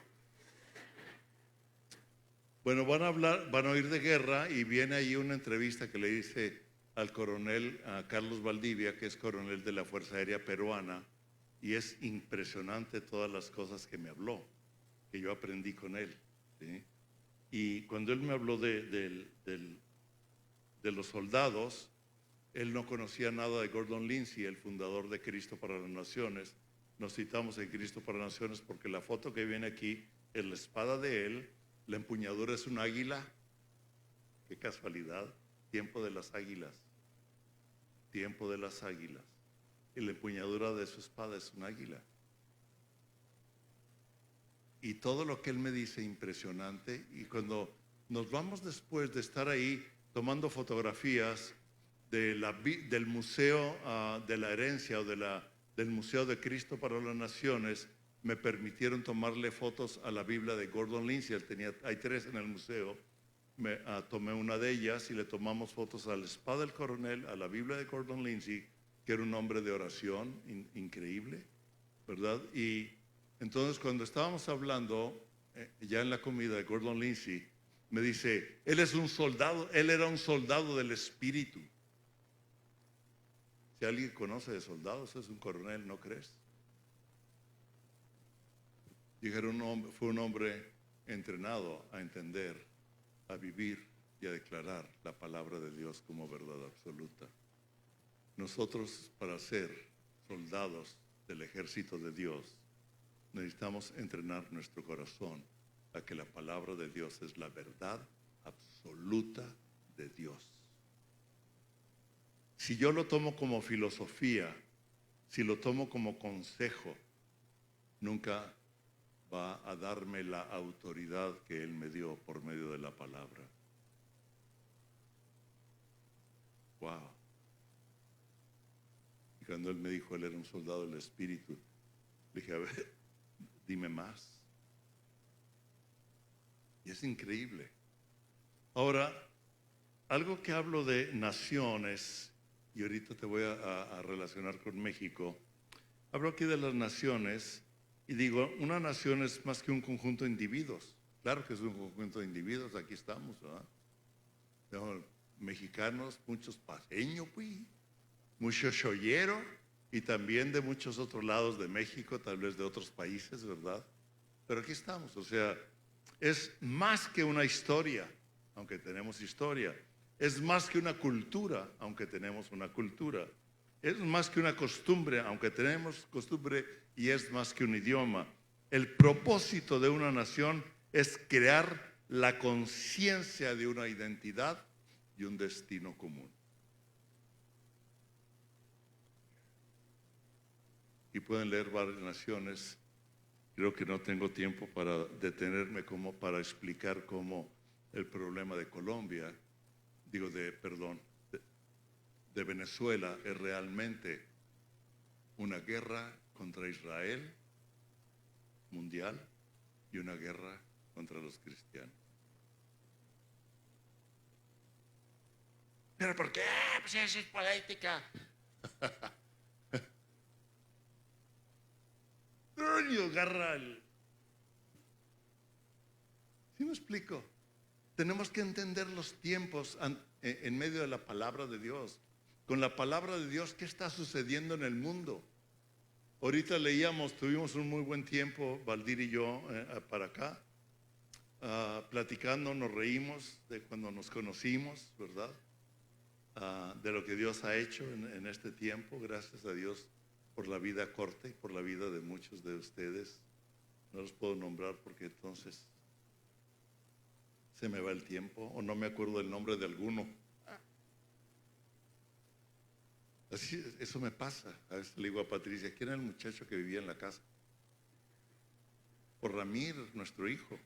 Bueno, van a oír de guerra y viene ahí una entrevista que le hice al coronel a Carlos Valdivia, que es coronel de la Fuerza Aérea Peruana, y es impresionante todas las cosas que me habló, que yo aprendí con él, ¿sí? Y cuando él me habló de los soldados, él no conocía nada de Gordon Lindsay, el fundador de Cristo para las Naciones. Nos citamos en Cristo para las Naciones porque la foto que viene aquí es la espada de él, la empuñadura es un águila. Qué casualidad, tiempo de las águilas. Tiempo de las águilas. Y la empuñadura de su espada es un águila. Y todo lo que él me dice impresionante. Y cuando nos vamos después de estar ahí tomando fotografías del Museo de la Herencia o del Museo de Cristo para las Naciones, me permitieron tomarle fotos a la Biblia de Gordon Lindsay. Hay 3 en el museo. Tomé una de ellas y le tomamos fotos a la espada del coronel, a la Biblia de Gordon Lindsay, que era un hombre de oración increíble, ¿verdad? Y entonces cuando estábamos hablando ya en la comida de Gordon Lindsay, me dice, él era un soldado del espíritu. Si alguien conoce de soldados, es un coronel, ¿no crees? Dijeron, fue un hombre entrenado a entender, a vivir y a declarar la palabra de Dios como verdad absoluta. Nosotros, para ser soldados del ejército de Dios, necesitamos entrenar nuestro corazón a que la palabra de Dios es la verdad absoluta de Dios. Si yo lo tomo como filosofía, si lo tomo como consejo, nunca va a darme la autoridad que Él me dio por medio de la palabra. Wow. Y cuando Él me dijo, Él era un soldado del Espíritu, le dije, a ver, dime más. Y es increíble. Ahora, algo que hablo de naciones, y ahorita te voy a relacionar con México, hablo aquí de las naciones. Y digo, una nación es más que un conjunto de individuos. Claro que es un conjunto de individuos, aquí estamos, ¿verdad? Tenemos mexicanos, muchos paseños, pues, muchos choyeros, y también de muchos otros lados de México, tal vez de otros países, ¿verdad? Pero aquí estamos, o sea, es más que una historia, aunque tenemos historia. Es más que una cultura, aunque tenemos una cultura. Es más que una costumbre, aunque tenemos costumbre, y es más que un idioma. El propósito de una nación es crear la conciencia de una identidad y un destino común. Y pueden leer varias naciones. Creo que no tengo tiempo para detenerme para explicar cómo el problema de Colombia, de Venezuela es realmente una guerra contra Israel mundial y una guerra contra los cristianos. ¿Pero por qué? Pues eso es política. y agarra el... ¿Sí me explico? Tenemos que entender los tiempos en medio de la palabra de Dios. Con la palabra de Dios, ¿qué está sucediendo en el mundo? Ahorita leíamos, tuvimos un muy buen tiempo, Valdir y yo, para acá, platicando, nos reímos de cuando nos conocimos, ¿verdad? De lo que Dios ha hecho en este tiempo. Gracias a Dios por la vida corta y por la vida de muchos de ustedes. No los puedo nombrar porque entonces se me va el tiempo o no me acuerdo el nombre de alguno. Así, eso me pasa. A veces le digo a Patricia, ¿quién era el muchacho que vivía en la casa? Por Ramir, nuestro hijo.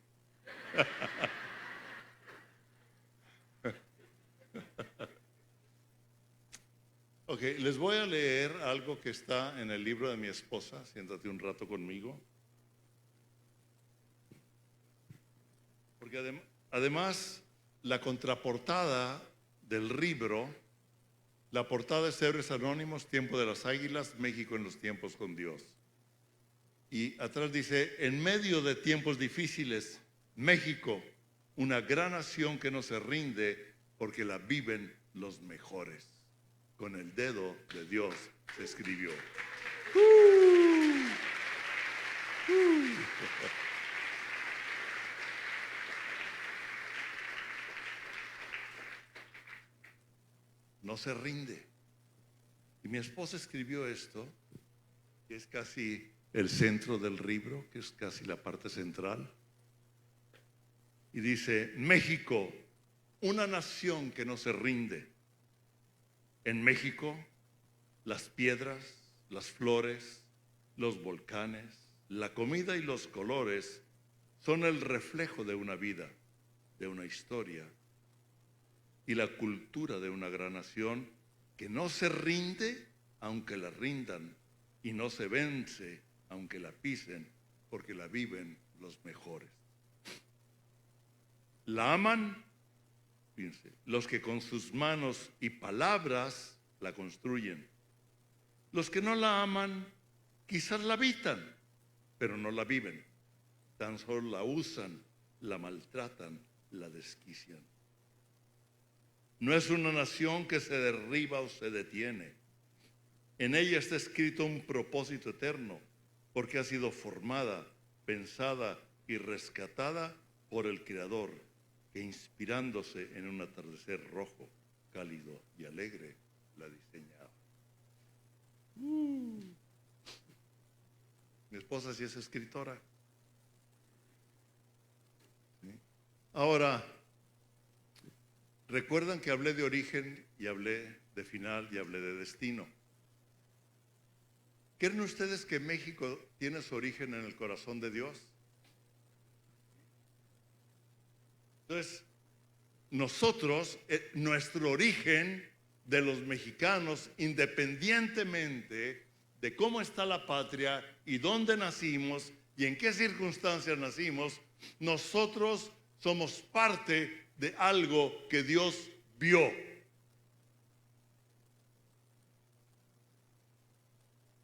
Ok, les voy a leer algo que está en el libro de mi esposa. Siéntate un rato conmigo. Porque además, la contraportada del libro, la portada es Héroes Anónimos, Tiempo de las Águilas, México en los tiempos con Dios. Y atrás dice, en medio de tiempos difíciles, México, una gran nación que no se rinde porque la viven los mejores. Con el dedo de Dios se escribió. No se rinde. Y mi esposa escribió esto, que es casi el centro del libro, que es casi la parte central. Y dice, México, una nación que no se rinde. En México, las piedras, las flores, los volcanes, la comida y los colores son el reflejo de una vida, de una historia y la cultura de una gran nación que no se rinde aunque la rindan y no se vence aunque la pisen, porque la viven los mejores. La aman, fíjense, los que con sus manos y palabras la construyen. Los que no la aman, quizás la habitan, pero no la viven. Tan solo la usan, la maltratan, la desquician. No es una nación que se derriba o se detiene. En ella está escrito un propósito eterno, porque ha sido formada, pensada y rescatada por el Creador, que inspirándose en un atardecer rojo, cálido y alegre, la diseñaba. Mi esposa sí es escritora. ¿Sí? Ahora, recuerdan que hablé de origen y hablé de final y hablé de destino. ¿Creen ustedes que México tiene su origen en el corazón de Dios? Entonces, nosotros, nuestro origen de los mexicanos, independientemente de cómo está la patria y dónde nacimos y en qué circunstancias nacimos, nosotros somos parte de algo que Dios vio.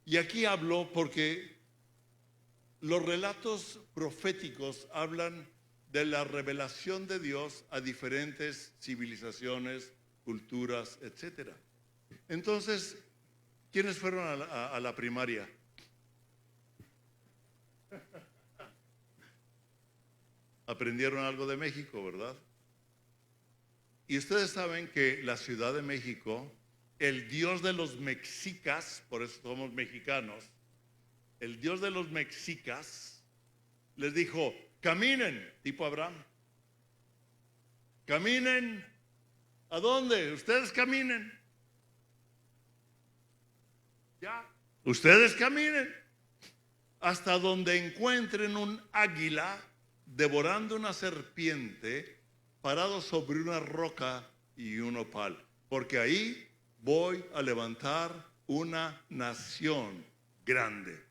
Y aquí hablo porque los relatos proféticos hablan de la revelación de Dios a diferentes civilizaciones, culturas, etc. Entonces, ¿quiénes fueron a la primaria? Aprendieron algo de México, ¿verdad? Y ustedes saben que la Ciudad de México, el Dios de los mexicas, por eso somos mexicanos, el Dios de los mexicas les dijo, caminen, tipo Abraham. Caminen. ¿A dónde? Ustedes caminen. Ya. Ustedes caminen. Hasta donde encuentren un águila devorando una serpiente parado sobre una roca y un opal. Porque ahí voy a levantar una nación grande.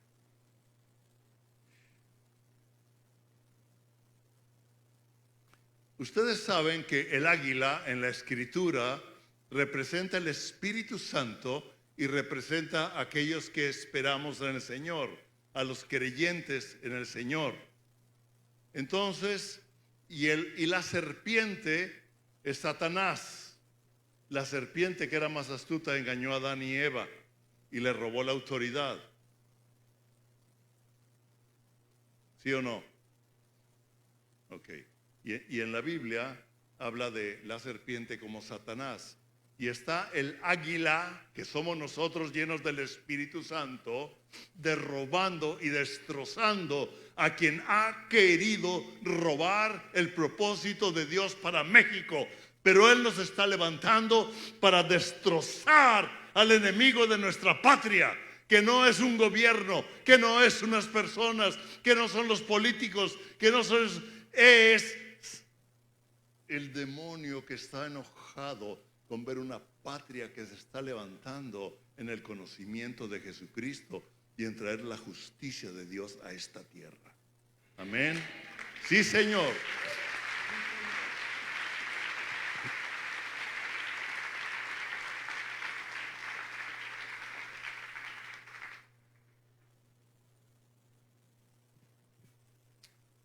Ustedes saben que el águila en la Escritura representa el Espíritu Santo y representa a aquellos que esperamos en el Señor, a los creyentes en el Señor. Entonces, y la serpiente es Satanás. La serpiente, que era más astuta, engañó a Adán y Eva y le robó la autoridad. ¿Sí o no? Ok. Y en la Biblia habla de la serpiente como Satanás. Y está el águila, que somos nosotros llenos del Espíritu Santo, derrobando y destrozando a quien ha querido robar el propósito de Dios para México. Pero Él nos está levantando para destrozar al enemigo de nuestra patria, que no es un gobierno, que no es unas personas, que no son los políticos, que no son... Es el demonio que está enojado con ver una patria que se está levantando en el conocimiento de Jesucristo y en traer la justicia de Dios a esta tierra. Amén. Sí, Señor.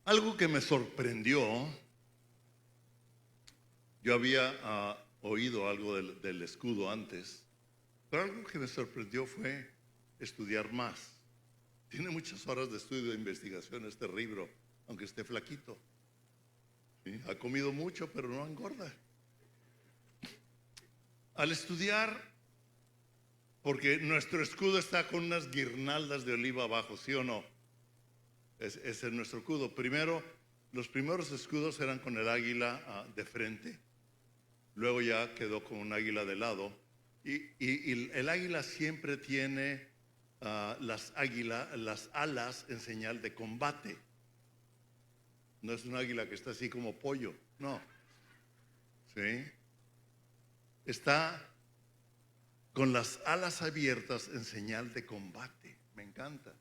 Algo que me sorprendió, yo había oído algo del escudo antes, pero algo que me sorprendió fue estudiar más. Tiene muchas horas de estudio e investigación este libro, aunque esté flaquito. ¿Sí? Ha comido mucho, pero no engorda. Al estudiar, porque nuestro escudo está con unas guirnaldas de oliva abajo, ¿sí o no? Ese es nuestro escudo. Primero, los primeros escudos eran con el águila de frente. Luego ya quedó con un águila de lado. Y el águila siempre tiene las alas en señal de combate. No es un águila que está así como pollo, no. ¿Sí? Está con las alas abiertas en señal de combate. Me encanta.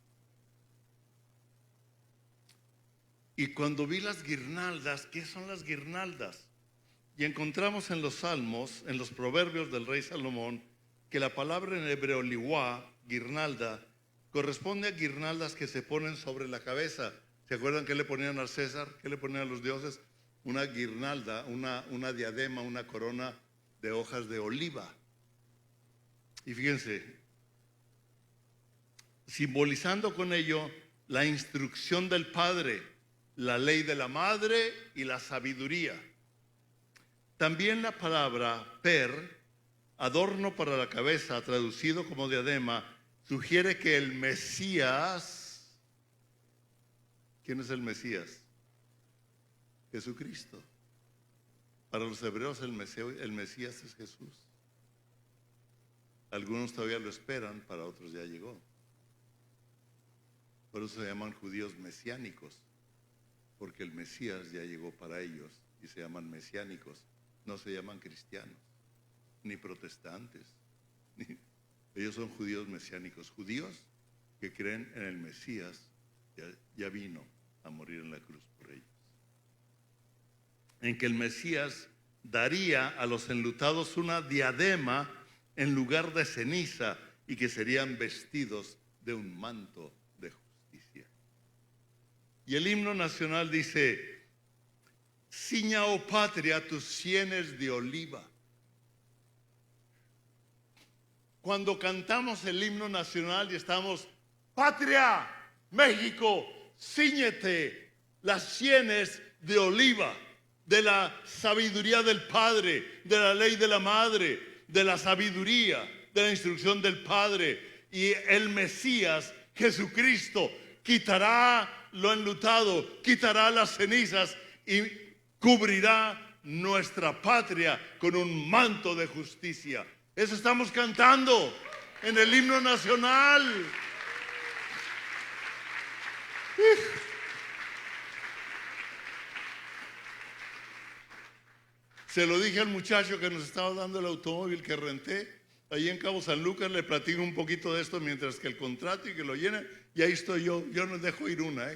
Y cuando vi las guirnaldas, ¿qué son las guirnaldas? Y encontramos en los Salmos, en los Proverbios del rey Salomón, que la palabra en hebreo liwá, guirnalda, corresponde a guirnaldas que se ponen sobre la cabeza. ¿Se acuerdan qué le ponían al César? ¿Qué le ponían a los dioses? Una guirnalda, una diadema, una corona de hojas de oliva. Y fíjense, simbolizando con ello la instrucción del Padre, la ley de la madre y la sabiduría. También la palabra per, adorno para la cabeza, traducido como diadema, sugiere que el Mesías, ¿quién es el Mesías? Jesucristo. Para los hebreos el Mesías es Jesús. Algunos todavía lo esperan, para otros ya llegó. Por eso se llaman judíos mesiánicos, porque el Mesías ya llegó para ellos y se llaman mesiánicos. No se llaman cristianos, ni protestantes. Ellos son judíos mesiánicos, judíos que creen en el Mesías, ya vino a morir en la cruz por ellos. En que el Mesías daría a los enlutados una diadema en lugar de ceniza y que serían vestidos de un manto de justicia. Y el himno nacional dice: ciña, oh patria, tus sienes de oliva. Cuando cantamos el himno nacional y estamos: patria, México, cíñete las sienes de oliva, de la sabiduría del Padre, de la ley de la madre, de la sabiduría, de la instrucción del Padre. Y el Mesías, Jesucristo, quitará lo enlutado, quitará las cenizas y cubrirá nuestra patria con un manto de justicia. Eso estamos cantando en el himno nacional. Se lo dije al muchacho que nos estaba dando el automóvil que renté ahí en Cabo San Lucas. Le platico un poquito de esto mientras que el contrato y que lo llena. Y ahí estoy yo no dejo ir una,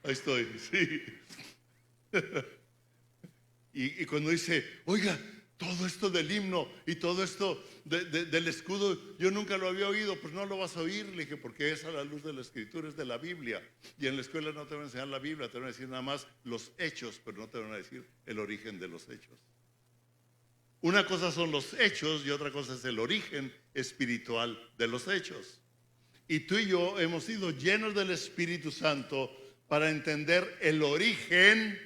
Ahí estoy, sí. Y cuando dice: oiga, todo esto del himno y todo esto del escudo, yo nunca lo había oído. Pues no lo vas a oír, le dije, porque es a la luz de la Escritura, es de la Biblia. Y en la escuela no te van a enseñar la Biblia, te van a decir nada más los hechos, pero no te van a decir el origen de los hechos. Una cosa son los hechos y otra cosa es el origen espiritual de los hechos. Y tú y yo hemos sido llenos del Espíritu Santo para entender el origen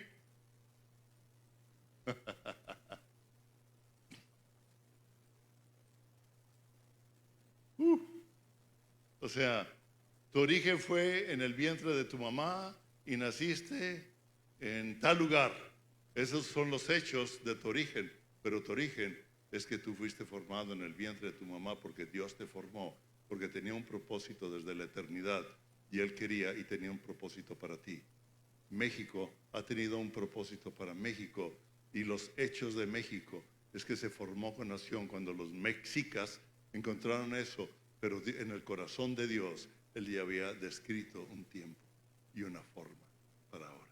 o sea, tu origen fue en el vientre de tu mamá y naciste en tal lugar. Esos son los hechos de tu origen. Pero tu origen es que tú fuiste formado en el vientre de tu mamá porque Dios te formó, porque tenía un propósito desde la eternidad y Él quería y tenía un propósito para ti. México ha tenido un propósito para México y los hechos de México es que se formó con nación cuando los mexicas encontraron eso, pero en el corazón de Dios Él ya había descrito un tiempo y una forma para ahora.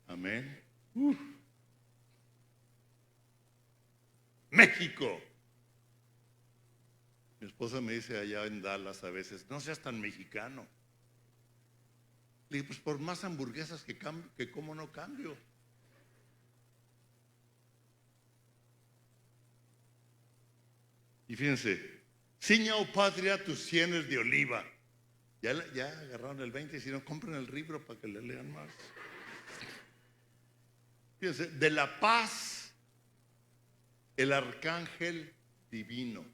Amén. México. Mi esposa me dice allá en Dallas a veces, no seas tan mexicano. Le digo, pues por más hamburguesas que como no cambio. Y fíjense, ciña, oh patria, tus sienes de oliva. Ya agarraron el 20 y si no, compren el libro para que le lean más. Fíjense, de la paz, el arcángel divino,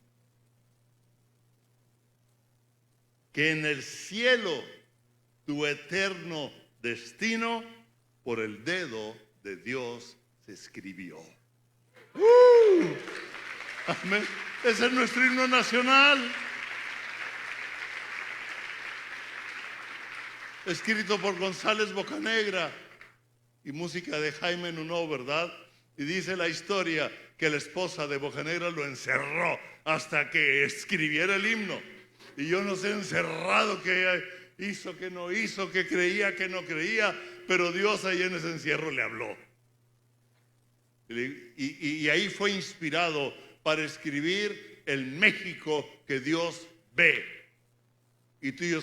que en el cielo tu eterno destino por el dedo de Dios se escribió. Amén. Ese es nuestro himno nacional, escrito por González Bocanegra y música de Jaime Nuno, ¿verdad? Y dice la historia que la esposa de Bocanegra lo encerró hasta que escribiera el himno. Y yo no sé encerrado que hizo, que no hizo, que creía, que no creía, pero Dios ahí en ese encierro le habló. Y ahí fue inspirado para escribir el México que Dios ve. Y tú y yo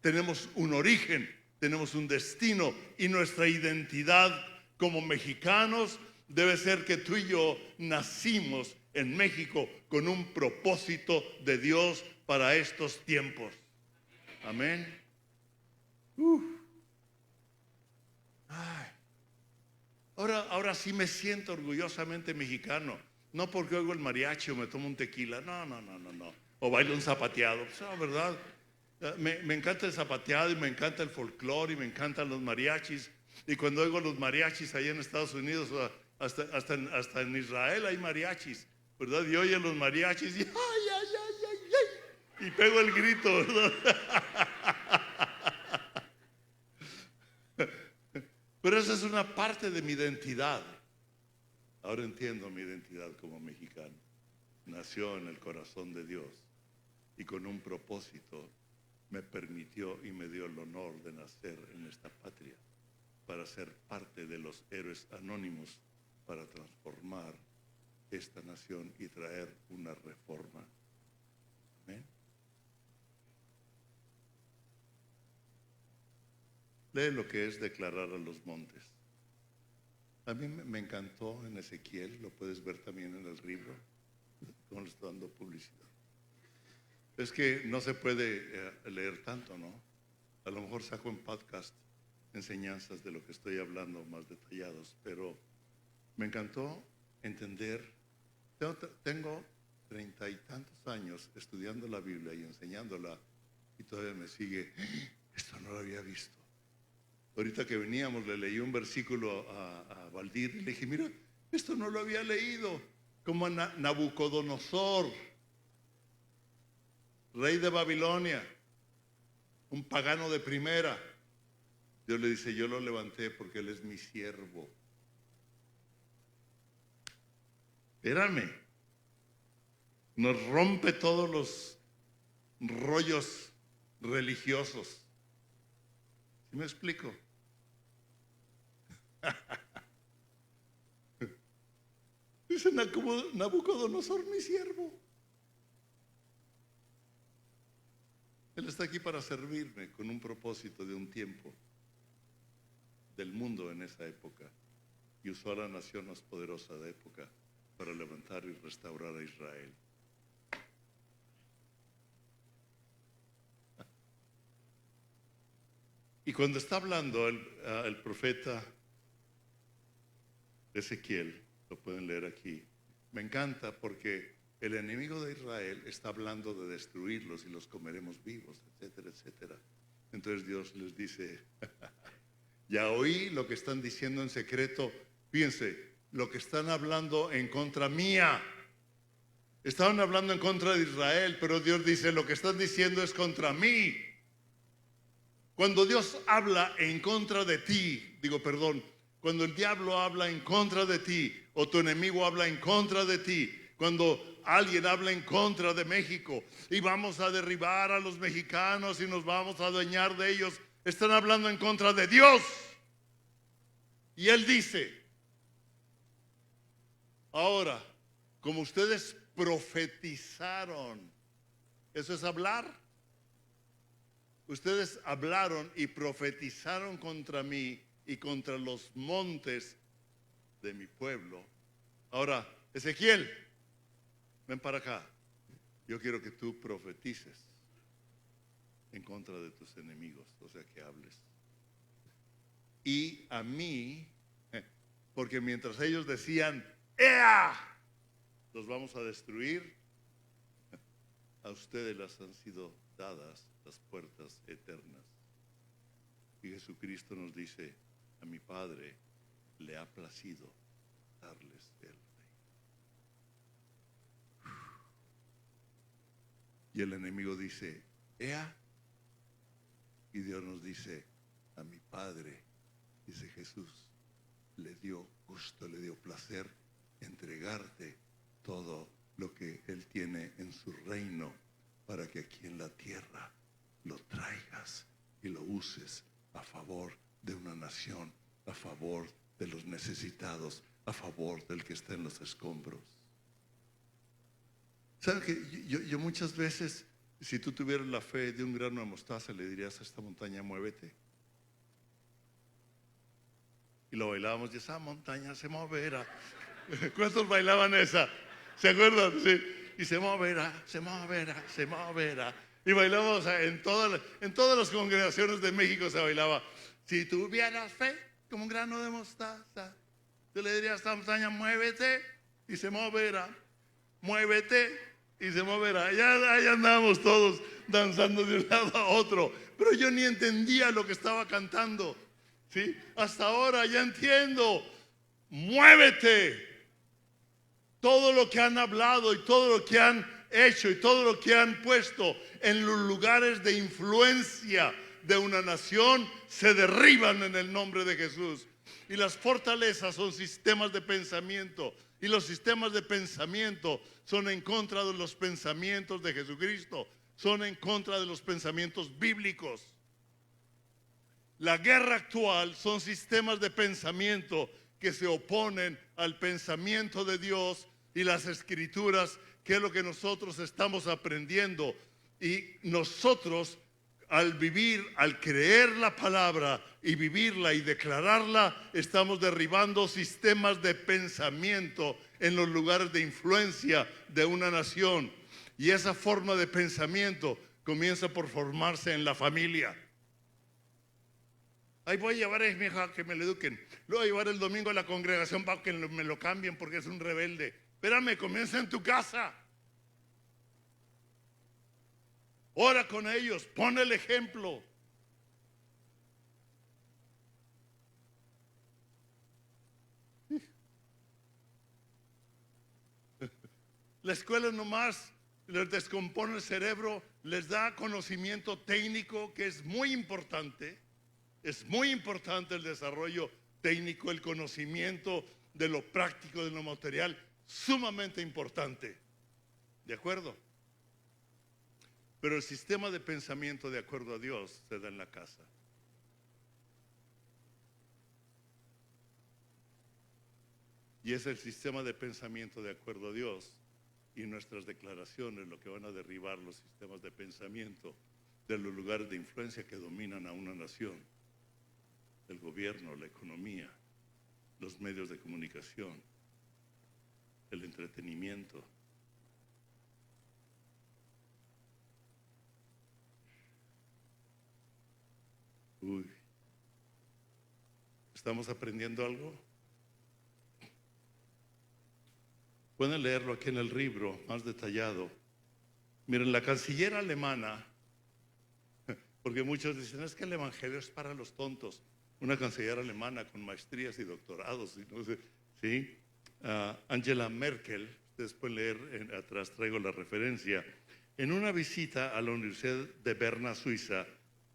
tenemos un origen, tenemos un destino, y nuestra identidad como mexicanos debe ser que tú y yo nacimos en México con un propósito de Dios para estos tiempos. Amén. Ay. Ahora sí me siento orgullosamente mexicano. No porque oigo el mariachi o me tomo un tequila. No. O bailo un zapateado. Pues, no, ¿verdad? Me encanta el zapateado y me encanta el folclore y me encantan los mariachis. Y cuando oigo los mariachis allá en Estados Unidos, hasta en Israel hay mariachis, ¿verdad? Y oyen los mariachis y y pego el grito, ¿verdad? Pero esa es una parte de mi identidad. Ahora entiendo mi identidad como mexicano. Nació en el corazón de Dios y con un propósito me permitió y me dio el honor de nacer en esta patria para ser parte de los héroes anónimos para transformar esta nación y traer una reforma. Amén. Lee lo que es declarar a los montes. A mí me encantó en Ezequiel, lo puedes ver también en el libro, como le estoy dando publicidad. Es que no se puede leer tanto, ¿no? A lo mejor saco en podcast enseñanzas de lo que estoy hablando más detallados, pero me encantó entender. Tengo 30 y tantos años estudiando la Biblia y enseñándola y todavía me sigue, esto no lo había visto. Ahorita que veníamos le leí un versículo a Valdir y le dije, mira, esto no lo había leído. Como Nabucodonosor, rey de Babilonia, un pagano de primera. Dios le dice, yo lo levanté porque él es mi siervo. Espérame. Nos rompe todos los rollos religiosos. ¿Sí me explico? Dice Nabucodonosor, mi siervo. Él está aquí para servirme con un propósito de un tiempo del mundo en esa época, y usó a la nación más poderosa de época para levantar y restaurar a Israel. Y cuando está hablando el profeta Ezequiel, lo pueden leer aquí, me encanta porque el enemigo de Israel está hablando de destruirlos y los comeremos vivos, etcétera, etcétera. Entonces Dios les dice, ya oí lo que están diciendo en secreto. Fíjense, lo que están hablando en contra mía. Estaban hablando en contra de Israel, pero Dios dice, lo que están diciendo es contra mí. Cuando Dios habla en contra de ti, cuando el diablo habla en contra de ti, o tu enemigo habla en contra de ti, cuando alguien habla en contra de México y vamos a derribar a los mexicanos y nos vamos a adueñar de ellos, están hablando en contra de Dios. Y Él dice, ahora, como ustedes profetizaron, ¿eso es hablar? Ustedes hablaron y profetizaron contra mí y contra los montes de mi pueblo. Ahora, Ezequiel, ven para acá. Yo quiero que tú profetices en contra de tus enemigos, o sea, que hables. Y a mí, porque mientras ellos decían, ¡ea!, los vamos a destruir, a ustedes les han sido dadas las puertas eternas. Y Jesucristo nos dice, a mi Padre le ha placido darles el reino. Y el enemigo dice, ¡ea! Y Dios nos dice, a mi Padre, dice Jesús, le dio gusto, le dio placer entregarte todo lo que Él tiene en su reino, para que aquí en la tierra lo traigas y lo uses a favor de una nación, a favor de los necesitados, a favor del que está en los escombros. ¿Saben que yo muchas veces, si tú tuvieras la fe de un grano de mostaza, le dirías a esta montaña, muévete? Y lo bailábamos, y esa montaña se moverá. ¿Cuántos bailaban esa? ¿Se acuerdan? Sí. Y se moverá, se moverá, se moverá. Y bailábamos en todas las congregaciones de México, se bailaba. Si tuvieras fe como un grano de mostaza, tú le dirías a esta montaña, muévete, y se moverá. Muévete y se moverá. Ahí andábamos todos danzando de un lado a otro, pero yo ni entendía lo que estaba cantando, ¿sí? Hasta ahora ya entiendo. Muévete. Todo lo que han hablado y todo lo que han hecho y todo lo que han puesto en los lugares de influencia de una nación se derriban en el nombre de Jesús. Y las fortalezas son sistemas de pensamiento, y los sistemas de pensamiento son en contra de los pensamientos de Jesucristo, son en contra de los pensamientos bíblicos. La guerra actual son sistemas de pensamiento que se oponen al pensamiento de Dios y las escrituras, que es lo que nosotros estamos aprendiendo. Y nosotros, al vivir, al creer la palabra y vivirla y declararla, estamos derribando sistemas de pensamiento en los lugares de influencia de una nación. Y esa forma de pensamiento comienza por formarse en la familia. Ahí voy a llevar a mi hija a que me lo eduquen. Lo voy a llevar el domingo a la congregación para que me lo cambien porque es un rebelde. Espérame, comienza en tu casa. Ora con ellos, pon el ejemplo. La escuela nomás les descompone el cerebro, les da conocimiento técnico que es muy importante. Es muy importante el desarrollo técnico, el conocimiento de lo práctico, de lo material, sumamente importante. ¿De acuerdo? Pero el sistema de pensamiento de acuerdo a Dios se da en la casa. Y es el sistema de pensamiento de acuerdo a Dios y nuestras declaraciones lo que van a derribar los sistemas de pensamiento de los lugares de influencia que dominan a una nación: el gobierno, la economía, los medios de comunicación, el entretenimiento. Uy, ¿estamos aprendiendo algo? Pueden leerlo aquí en el libro más detallado. Miren, la canciller alemana, porque muchos dicen, es que el evangelio es para los tontos. Una canciller alemana con maestrías y doctorados, y no sé, ¿sí? Angela Merkel, ustedes pueden leer, atrás traigo la referencia, en una visita a la Universidad de Berna, Suiza,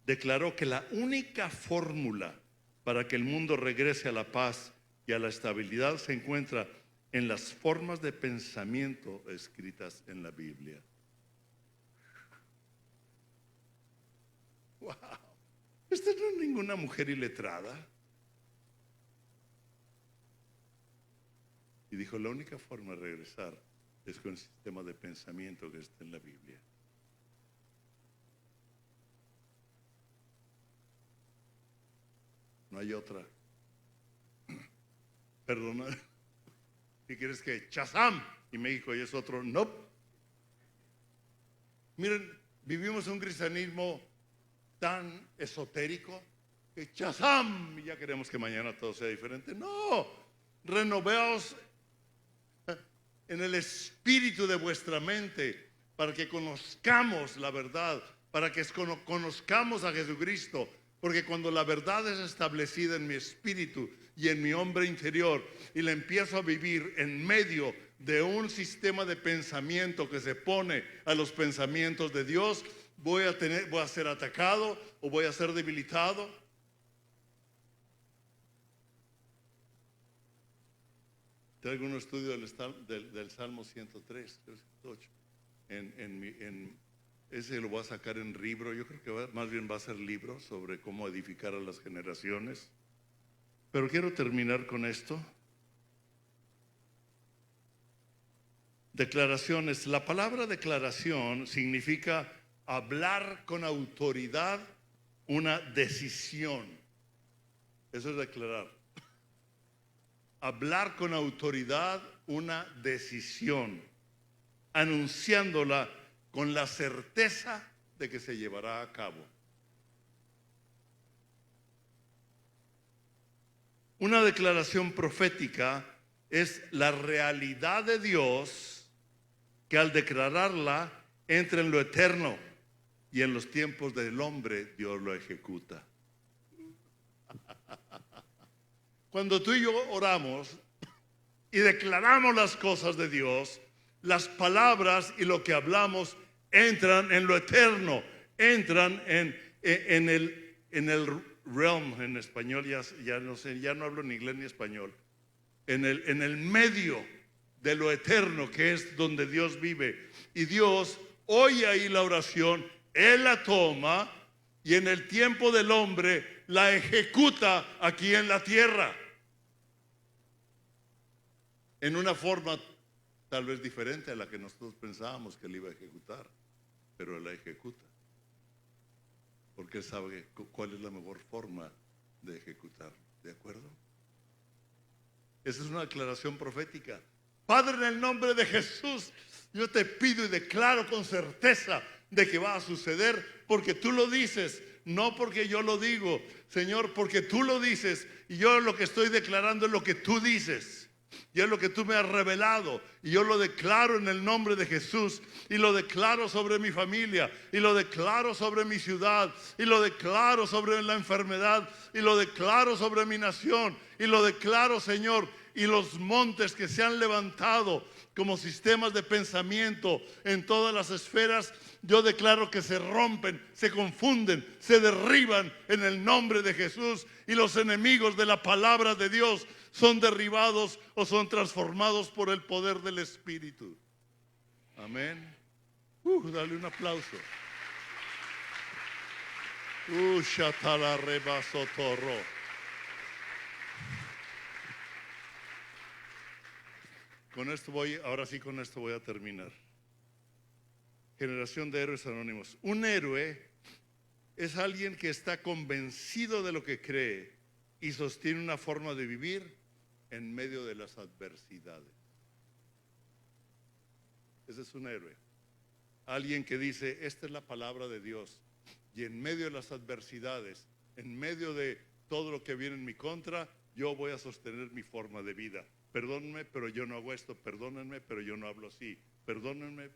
declaró que la única fórmula para que el mundo regrese a la paz y a la estabilidad se encuentra en las formas de pensamiento escritas en la Biblia. ¡Wow! Esta no es ninguna mujer iletrada. Y dijo, la única forma de regresar es con el sistema de pensamiento que está en la Biblia. No hay otra. Perdona. ¿Qué quieres que? ¡Chazam! Y México y es otro. No. Miren, vivimos un cristianismo tan esotérico que ¡chazam! Y ya queremos que mañana todo sea diferente. No. Renoveos en el espíritu de vuestra mente para que conozcamos la verdad, para que conozcamos a Jesucristo. Porque cuando la verdad es establecida en mi espíritu y en mi hombre interior y la empiezo a vivir en medio de un sistema de pensamiento que se pone a los pensamientos de Dios, voy a ser atacado o voy a ser debilitado. Traigo un estudio del Salmo 103, 108. Ese lo voy a sacar en libro. Yo creo que más bien va a ser libro sobre cómo edificar a las generaciones. Pero quiero terminar con esto. Declaraciones. La palabra declaración significa hablar con autoridad una decisión. Eso es declarar. Hablar con autoridad una decisión, anunciándola con la certeza de que se llevará a cabo. Una declaración profética es la realidad de Dios que al declararla entra en lo eterno y en los tiempos del hombre Dios lo ejecuta. Cuando tú y yo oramos y declaramos las cosas de Dios, las palabras y lo que hablamos entran en lo eterno, entran en el realm, en español, ya no sé, ya no hablo ni inglés ni español, en el medio de lo eterno, que es donde Dios vive. Y Dios oye ahí la oración, Él la toma y en el tiempo del hombre la ejecuta aquí en la tierra. En una forma tal vez diferente a la que nosotros pensábamos que Él iba a ejecutar, pero Él la ejecuta. Porque Él sabe cuál es la mejor forma de ejecutar. ¿De acuerdo? Esa es una declaración profética. Padre, en el nombre de Jesús, yo te pido y declaro con certeza de que va a suceder porque tú lo dices, no porque yo lo digo, Señor, porque tú lo dices y yo lo que estoy declarando es lo que tú dices. Y es lo que tú me has revelado. Y yo lo declaro en el nombre de Jesús. Y lo declaro sobre mi familia. Y lo declaro sobre mi ciudad. Y lo declaro sobre la enfermedad. Y lo declaro sobre mi nación. Y lo declaro, Señor. Y los montes que se han levantado como sistemas de pensamiento en todas las esferas, yo declaro que se rompen, se confunden, se derriban en el nombre de Jesús. Y los enemigos de la palabra de Dios son derribados o son transformados por el poder del Espíritu. Amén. Dale un aplauso. Shatala reba sotorro. ahora sí con esto voy a terminar. Generación de héroes anónimos. Un héroe es alguien que está convencido de lo que cree y sostiene una forma de vivir en medio de las adversidades. Ese es un héroe. Alguien que dice, esta es la palabra de Dios, y en medio de las adversidades, en medio de todo lo que viene en mi contra, yo voy a sostener mi forma de vida. Perdónenme, pero yo no hago esto. Perdónenme, pero yo no hablo así. Perdónenme.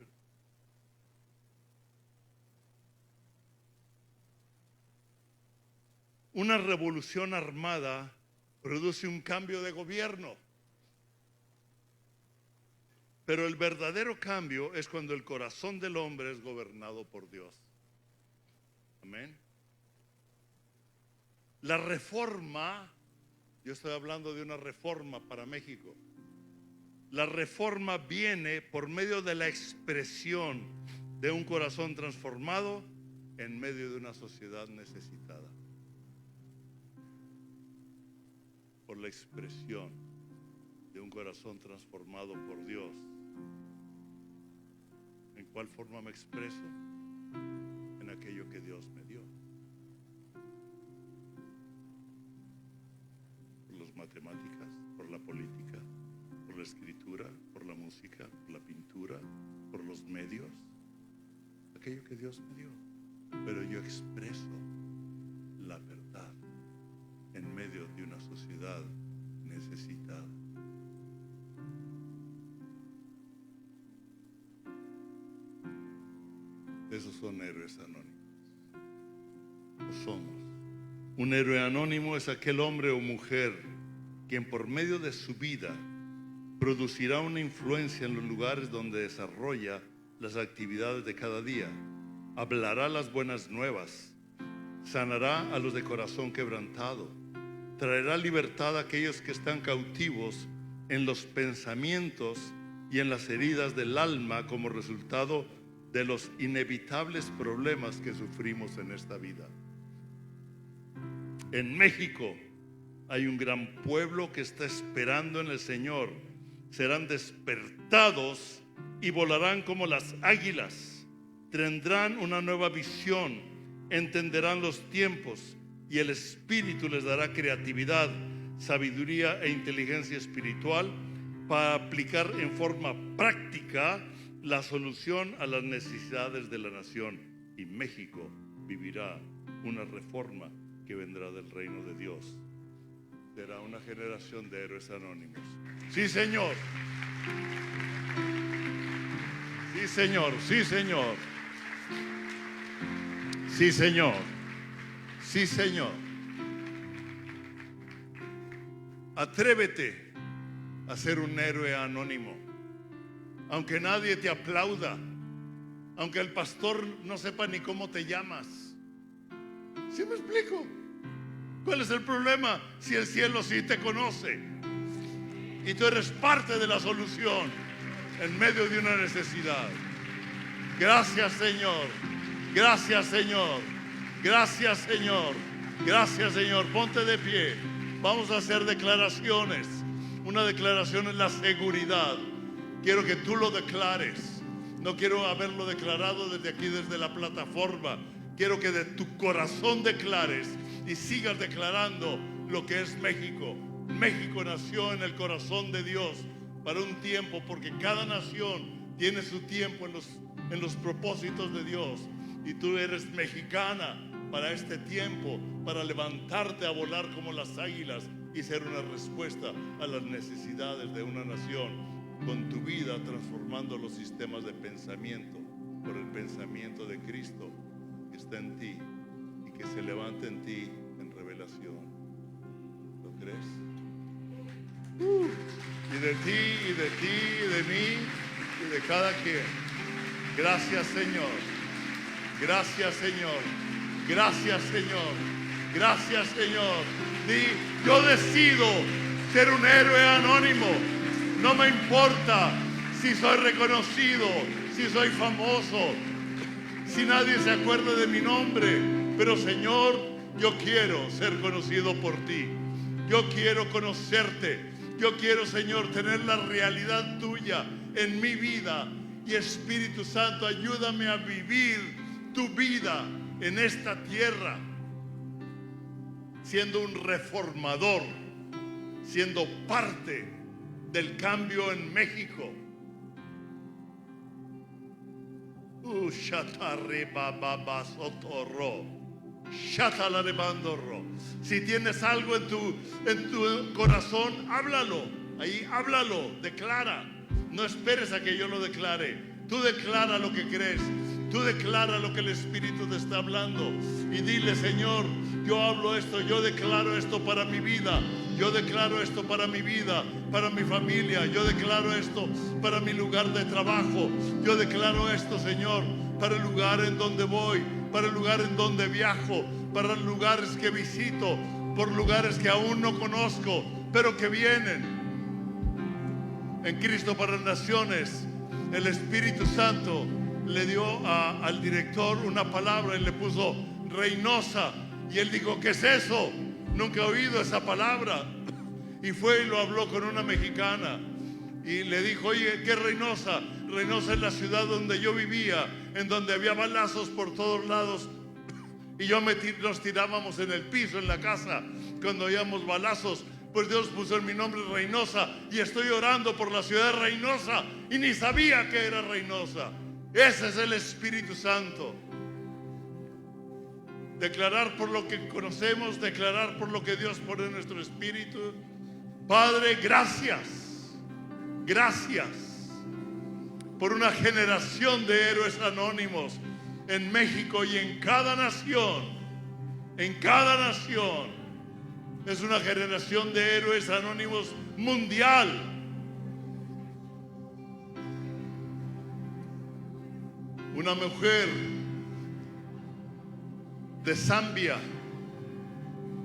Una revolución armada produce un cambio de gobierno. Pero el verdadero cambio es cuando el corazón del hombre es gobernado por Dios. Amén. La reforma, yo estoy hablando de una reforma para México. La reforma viene por medio de la expresión de un corazón transformado en medio de una sociedad necesitada. Por la expresión de un corazón transformado por Dios. ¿En cuál forma me expreso? En aquello que Dios me dio. Por las matemáticas, por la política, por la escritura, por la música, por la pintura, por los medios. Aquello que Dios me dio. Pero yo expreso la verdad en medio de una sociedad necesitada. Esos son héroes anónimos. Lo somos. Un héroe anónimo es aquel hombre o mujer quien por medio de su vida producirá una influencia en los lugares donde desarrolla las actividades de cada día. Hablará las buenas nuevas, sanará a los de corazón quebrantado, traerá libertad a aquellos que están cautivos en los pensamientos y en las heridas del alma como resultado de los inevitables problemas que sufrimos en esta vida. En México hay un gran pueblo que está esperando en el Señor. Serán despertados y volarán como las águilas. Tendrán una nueva visión, entenderán los tiempos y el Espíritu les dará creatividad, sabiduría e inteligencia espiritual para aplicar en forma práctica la solución a las necesidades de la nación. Y México vivirá una reforma que vendrá del reino de Dios. Será una generación de héroes anónimos. Sí, Señor. Sí, Señor. Sí, Señor. Sí, Señor. Sí, Señor. Atrévete a ser un héroe anónimo. Aunque nadie te aplauda, aunque el pastor no sepa ni cómo te llamas. ¿Sí me explico? ¿Cuál es el problema si el cielo sí te conoce? Y tú eres parte de la solución en medio de una necesidad. Gracias, Señor. Gracias, Señor. Gracias, Señor. Gracias, Señor. Ponte de pie. Vamos a hacer declaraciones. Una declaración es la seguridad. Quiero que tú lo declares. No quiero haberlo declarado desde aquí, desde la plataforma. Quiero que de tu corazón declares y sigas declarando lo que es México. México nació en el corazón de Dios para un tiempo, porque cada nación tiene su tiempo en los propósitos de Dios. Y tú eres mexicana para este tiempo, para levantarte a volar como las águilas y ser una respuesta a las necesidades de una nación, con tu vida transformando los sistemas de pensamiento por el pensamiento de Cristo que está en ti y que se levanta en ti en revelación. ¿Lo crees? Y de ti, y de ti, y de mí, y de cada quien. Gracias, Señor. Gracias, Señor. Gracias, Señor. Gracias, Señor. Yo decido ser un héroe anónimo. No me importa si soy reconocido, si soy famoso, si nadie se acuerda de mi nombre. Pero, Señor, yo quiero ser conocido por ti. Yo quiero conocerte. Yo quiero, Señor, tener la realidad tuya en mi vida. Y Espíritu Santo, ayúdame a vivir tu vida en esta tierra, siendo un reformador, siendo parte del cambio en México. Si tienes algo en tu corazón, háblalo. Ahí háblalo, declara. No esperes a que yo lo declare. Tú declara lo que crees. Tú declara lo que el Espíritu te está hablando. Y dile: Señor, yo hablo esto, yo declaro esto para mi vida. Yo declaro esto para mi vida, para mi familia. Yo declaro esto para mi lugar de trabajo. Yo declaro esto, Señor, para el lugar en donde voy, para el lugar en donde viajo, para los lugares que visito, por lugares que aún no conozco, pero que vienen. En Cristo para las Naciones, el Espíritu Santo le dio al director una palabra y le puso Reynosa. Y él dijo: ¿qué es eso? Nunca he oído esa palabra. Y fue y lo habló con una mexicana y le dijo: oye, ¿qué es Reynosa? Reynosa es la ciudad donde yo vivía, en donde había balazos por todos lados. Y nos tirábamos en el piso, en la casa, cuando oíamos balazos. Pues Dios puso en mi nombre Reynosa y estoy orando por la ciudad de Reynosa y ni sabía que era Reynosa. Ese es el Espíritu Santo. Declarar por lo que conocemos, declarar por lo que Dios pone en nuestro espíritu. Padre, gracias. Gracias por una generación de héroes anónimos en México y en cada nación. En cada nación. Es una generación de héroes anónimos mundial. Una mujer de Zambia.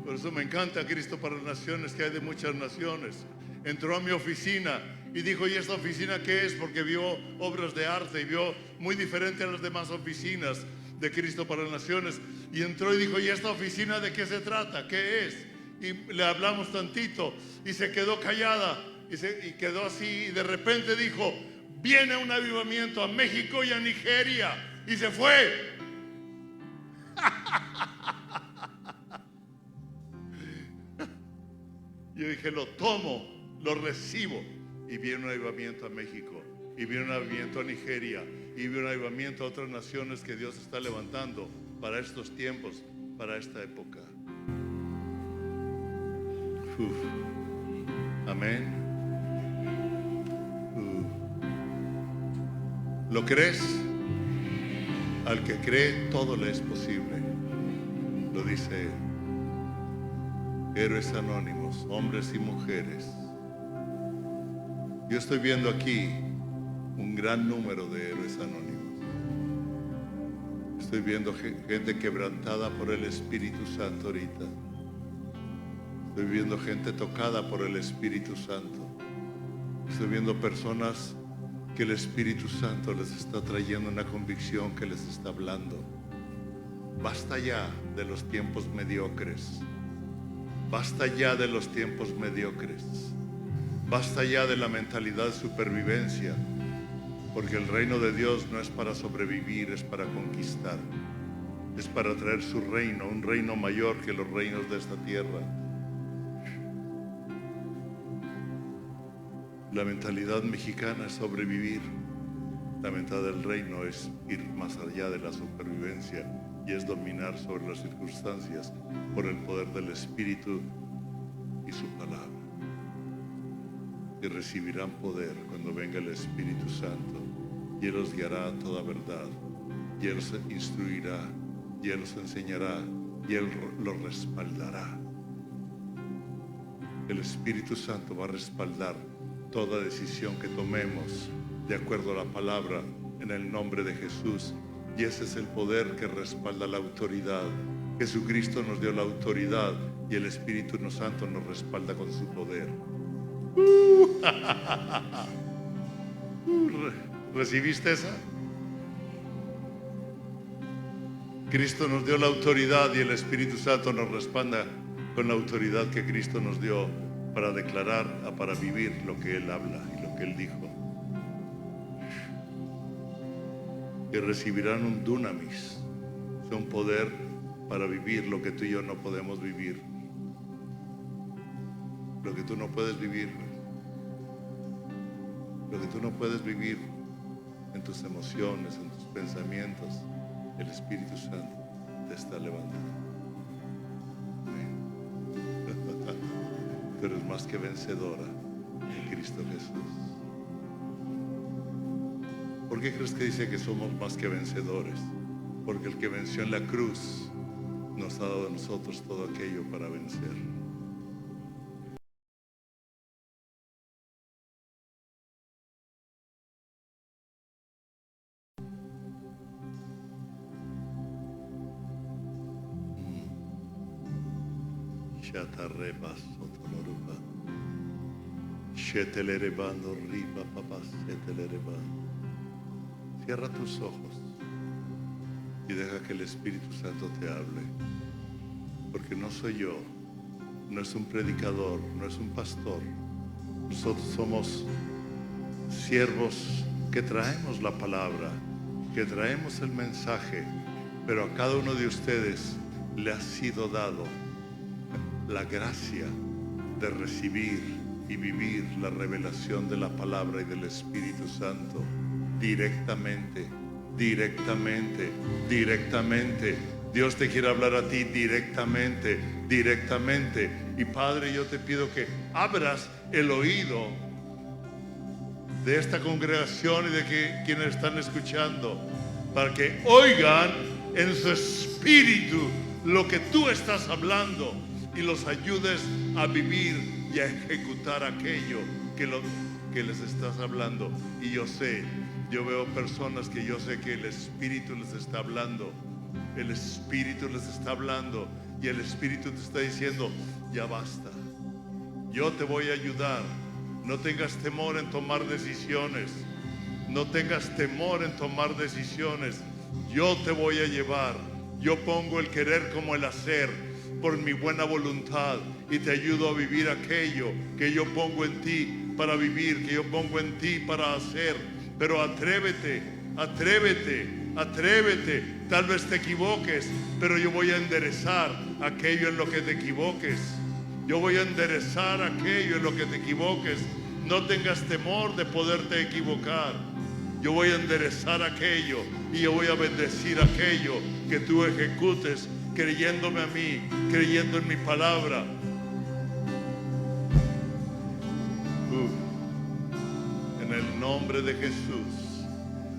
Por eso me encanta Cristo para las Naciones, que hay de muchas naciones. Entró a mi oficina y dijo: ¿y esta oficina qué es? Porque vio obras de arte y vio muy diferente a las demás oficinas de Cristo para las Naciones. Y entró y dijo: ¿y esta oficina de qué se trata? ¿Qué es? Y le hablamos tantito y se quedó callada y quedó así. Y de repente dijo: viene un avivamiento a México y a Nigeria. Y se fue. Yo dije: lo tomo, lo recibo. Y viene un avivamiento a México, y viene un avivamiento a Nigeria, y viene un avivamiento a otras naciones que Dios está levantando para estos tiempos, para esta época. Amén. ¿Lo crees? Al que cree, todo le es posible. Lo dice Héroes Anónimos, hombres y mujeres. Yo estoy viendo aquí un gran número de héroes anónimos. Estoy viendo gente quebrantada por el Espíritu Santo ahorita. Estoy viendo gente tocada por el Espíritu Santo. Estoy viendo personas que el Espíritu Santo les está trayendo una convicción, que les está hablando. Basta ya de los tiempos mediocres. Basta ya de los tiempos mediocres. Basta ya de la mentalidad de supervivencia, porque el reino de Dios no es para sobrevivir, es para conquistar. Es para traer su reino, un reino mayor que los reinos de esta tierra. La mentalidad mexicana es sobrevivir. La mentalidad del reino es ir más allá de la supervivencia y es dominar sobre las circunstancias por el poder del Espíritu y su palabra. Y recibirán poder cuando venga el Espíritu Santo, y Él los guiará a toda verdad, y Él los instruirá, y Él los enseñará, y Él los respaldará. El Espíritu Santo va a respaldar toda decisión que tomemos de acuerdo a la palabra, en el nombre de Jesús. Y ese es el poder que respalda la autoridad. Jesucristo nos dio la autoridad y el Espíritu Santo nos respalda con su poder. ¿Recibiste esa? Cristo nos dio la autoridad y el Espíritu Santo nos respalda con la autoridad que Cristo nos dio para declarar, para vivir lo que Él habla y lo que Él dijo. Y recibirán un dunamis, un poder para vivir lo que tú y yo no podemos vivir. Lo que tú no puedes vivir, lo que tú no puedes vivir en tus emociones, en tus pensamientos, el Espíritu Santo te está levantando. Tú eres más que vencedora en Cristo Jesús. ¿Por qué crees que dice que somos más que vencedores? Porque el que venció en la cruz nos ha dado a nosotros todo aquello para vencer. Shatarreba sotoloruba. Shetelerebando riba papá setelereba. Cierra tus ojos y deja que el Espíritu Santo te hable. Porque no soy yo, no es un predicador, no es un pastor. Nosotros somos siervos que traemos la palabra, que traemos el mensaje, pero a cada uno de ustedes le ha sido dado la gracia de recibir y vivir la revelación de la palabra y del Espíritu Santo directamente, directamente, directamente. Dios te quiere hablar a ti directamente, directamente. Y Padre, yo te pido que abras el oído de esta congregación y de quienes están escuchando, para que oigan en su espíritu lo que tú estás hablando y los ayudes a vivir y a ejecutar aquello que les estás hablando. Y yo veo personas que yo sé que el Espíritu les está hablando. El Espíritu les está hablando y el Espíritu te está diciendo: ya basta, yo te voy a ayudar. No tengas temor en tomar decisiones. No tengas temor en tomar decisiones. Yo te voy a llevar. Yo pongo el querer como el hacer por mi buena voluntad y te ayudo a vivir aquello que yo pongo en ti para vivir, que yo pongo en ti para hacer. Pero atrévete, atrévete, atrévete. Tal vez te equivoques, pero yo voy a enderezar aquello en lo que te equivoques. Yo voy a enderezar aquello en lo que te equivoques. No tengas temor de poderte equivocar. Yo voy a enderezar aquello y yo voy a bendecir aquello que tú ejecutes, creyéndome a mí, creyendo en mi palabra. En el nombre de Jesús,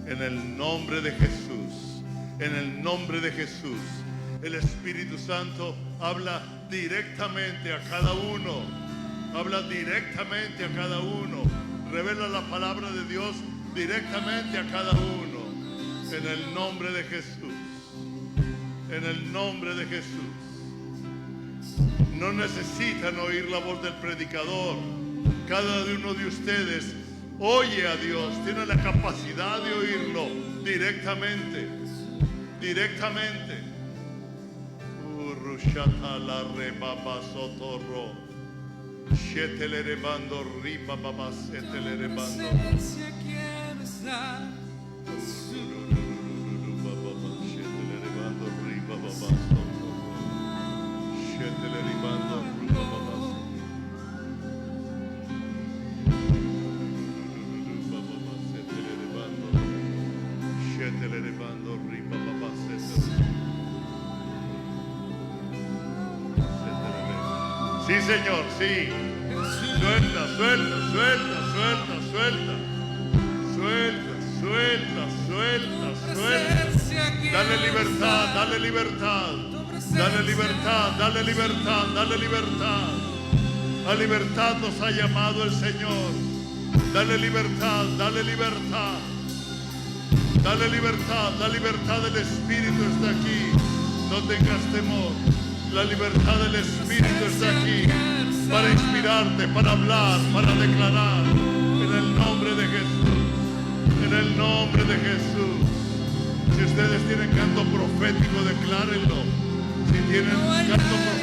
en el nombre de Jesús, en el nombre de Jesús, el Espíritu Santo habla directamente a cada uno. Habla directamente a cada uno. Revela la palabra de Dios directamente a cada uno. En el nombre de Jesús. En el nombre de Jesús. No necesitan oír la voz del predicador. Cada uno de ustedes oye a Dios. Tiene la capacidad de oírlo directamente. Directamente. Urushata la rebaba sotorro. Shetelerebando riba baba setelerebando. Shetelerebando riba baba sotorro. Shetelerebando riba baba. Shetelerebando riba baba setelerebando. Sí, Señor, sí. Suelta, suelta, suelta, suelta, suelta. Suelta, suelta, suelta, suelta. Dale libertad, dale libertad. Dale libertad, dale libertad, dale libertad. A libertad nos ha llamado el Señor. Dale libertad, dale libertad. Dale libertad, la libertad del Espíritu está aquí. No tengas temor. La libertad del Espíritu está aquí para inspirarte, para hablar, para declarar. En el nombre de Jesús. En el nombre de Jesús. Si ustedes tienen canto profético, declárenlo. Si tienen canto profético,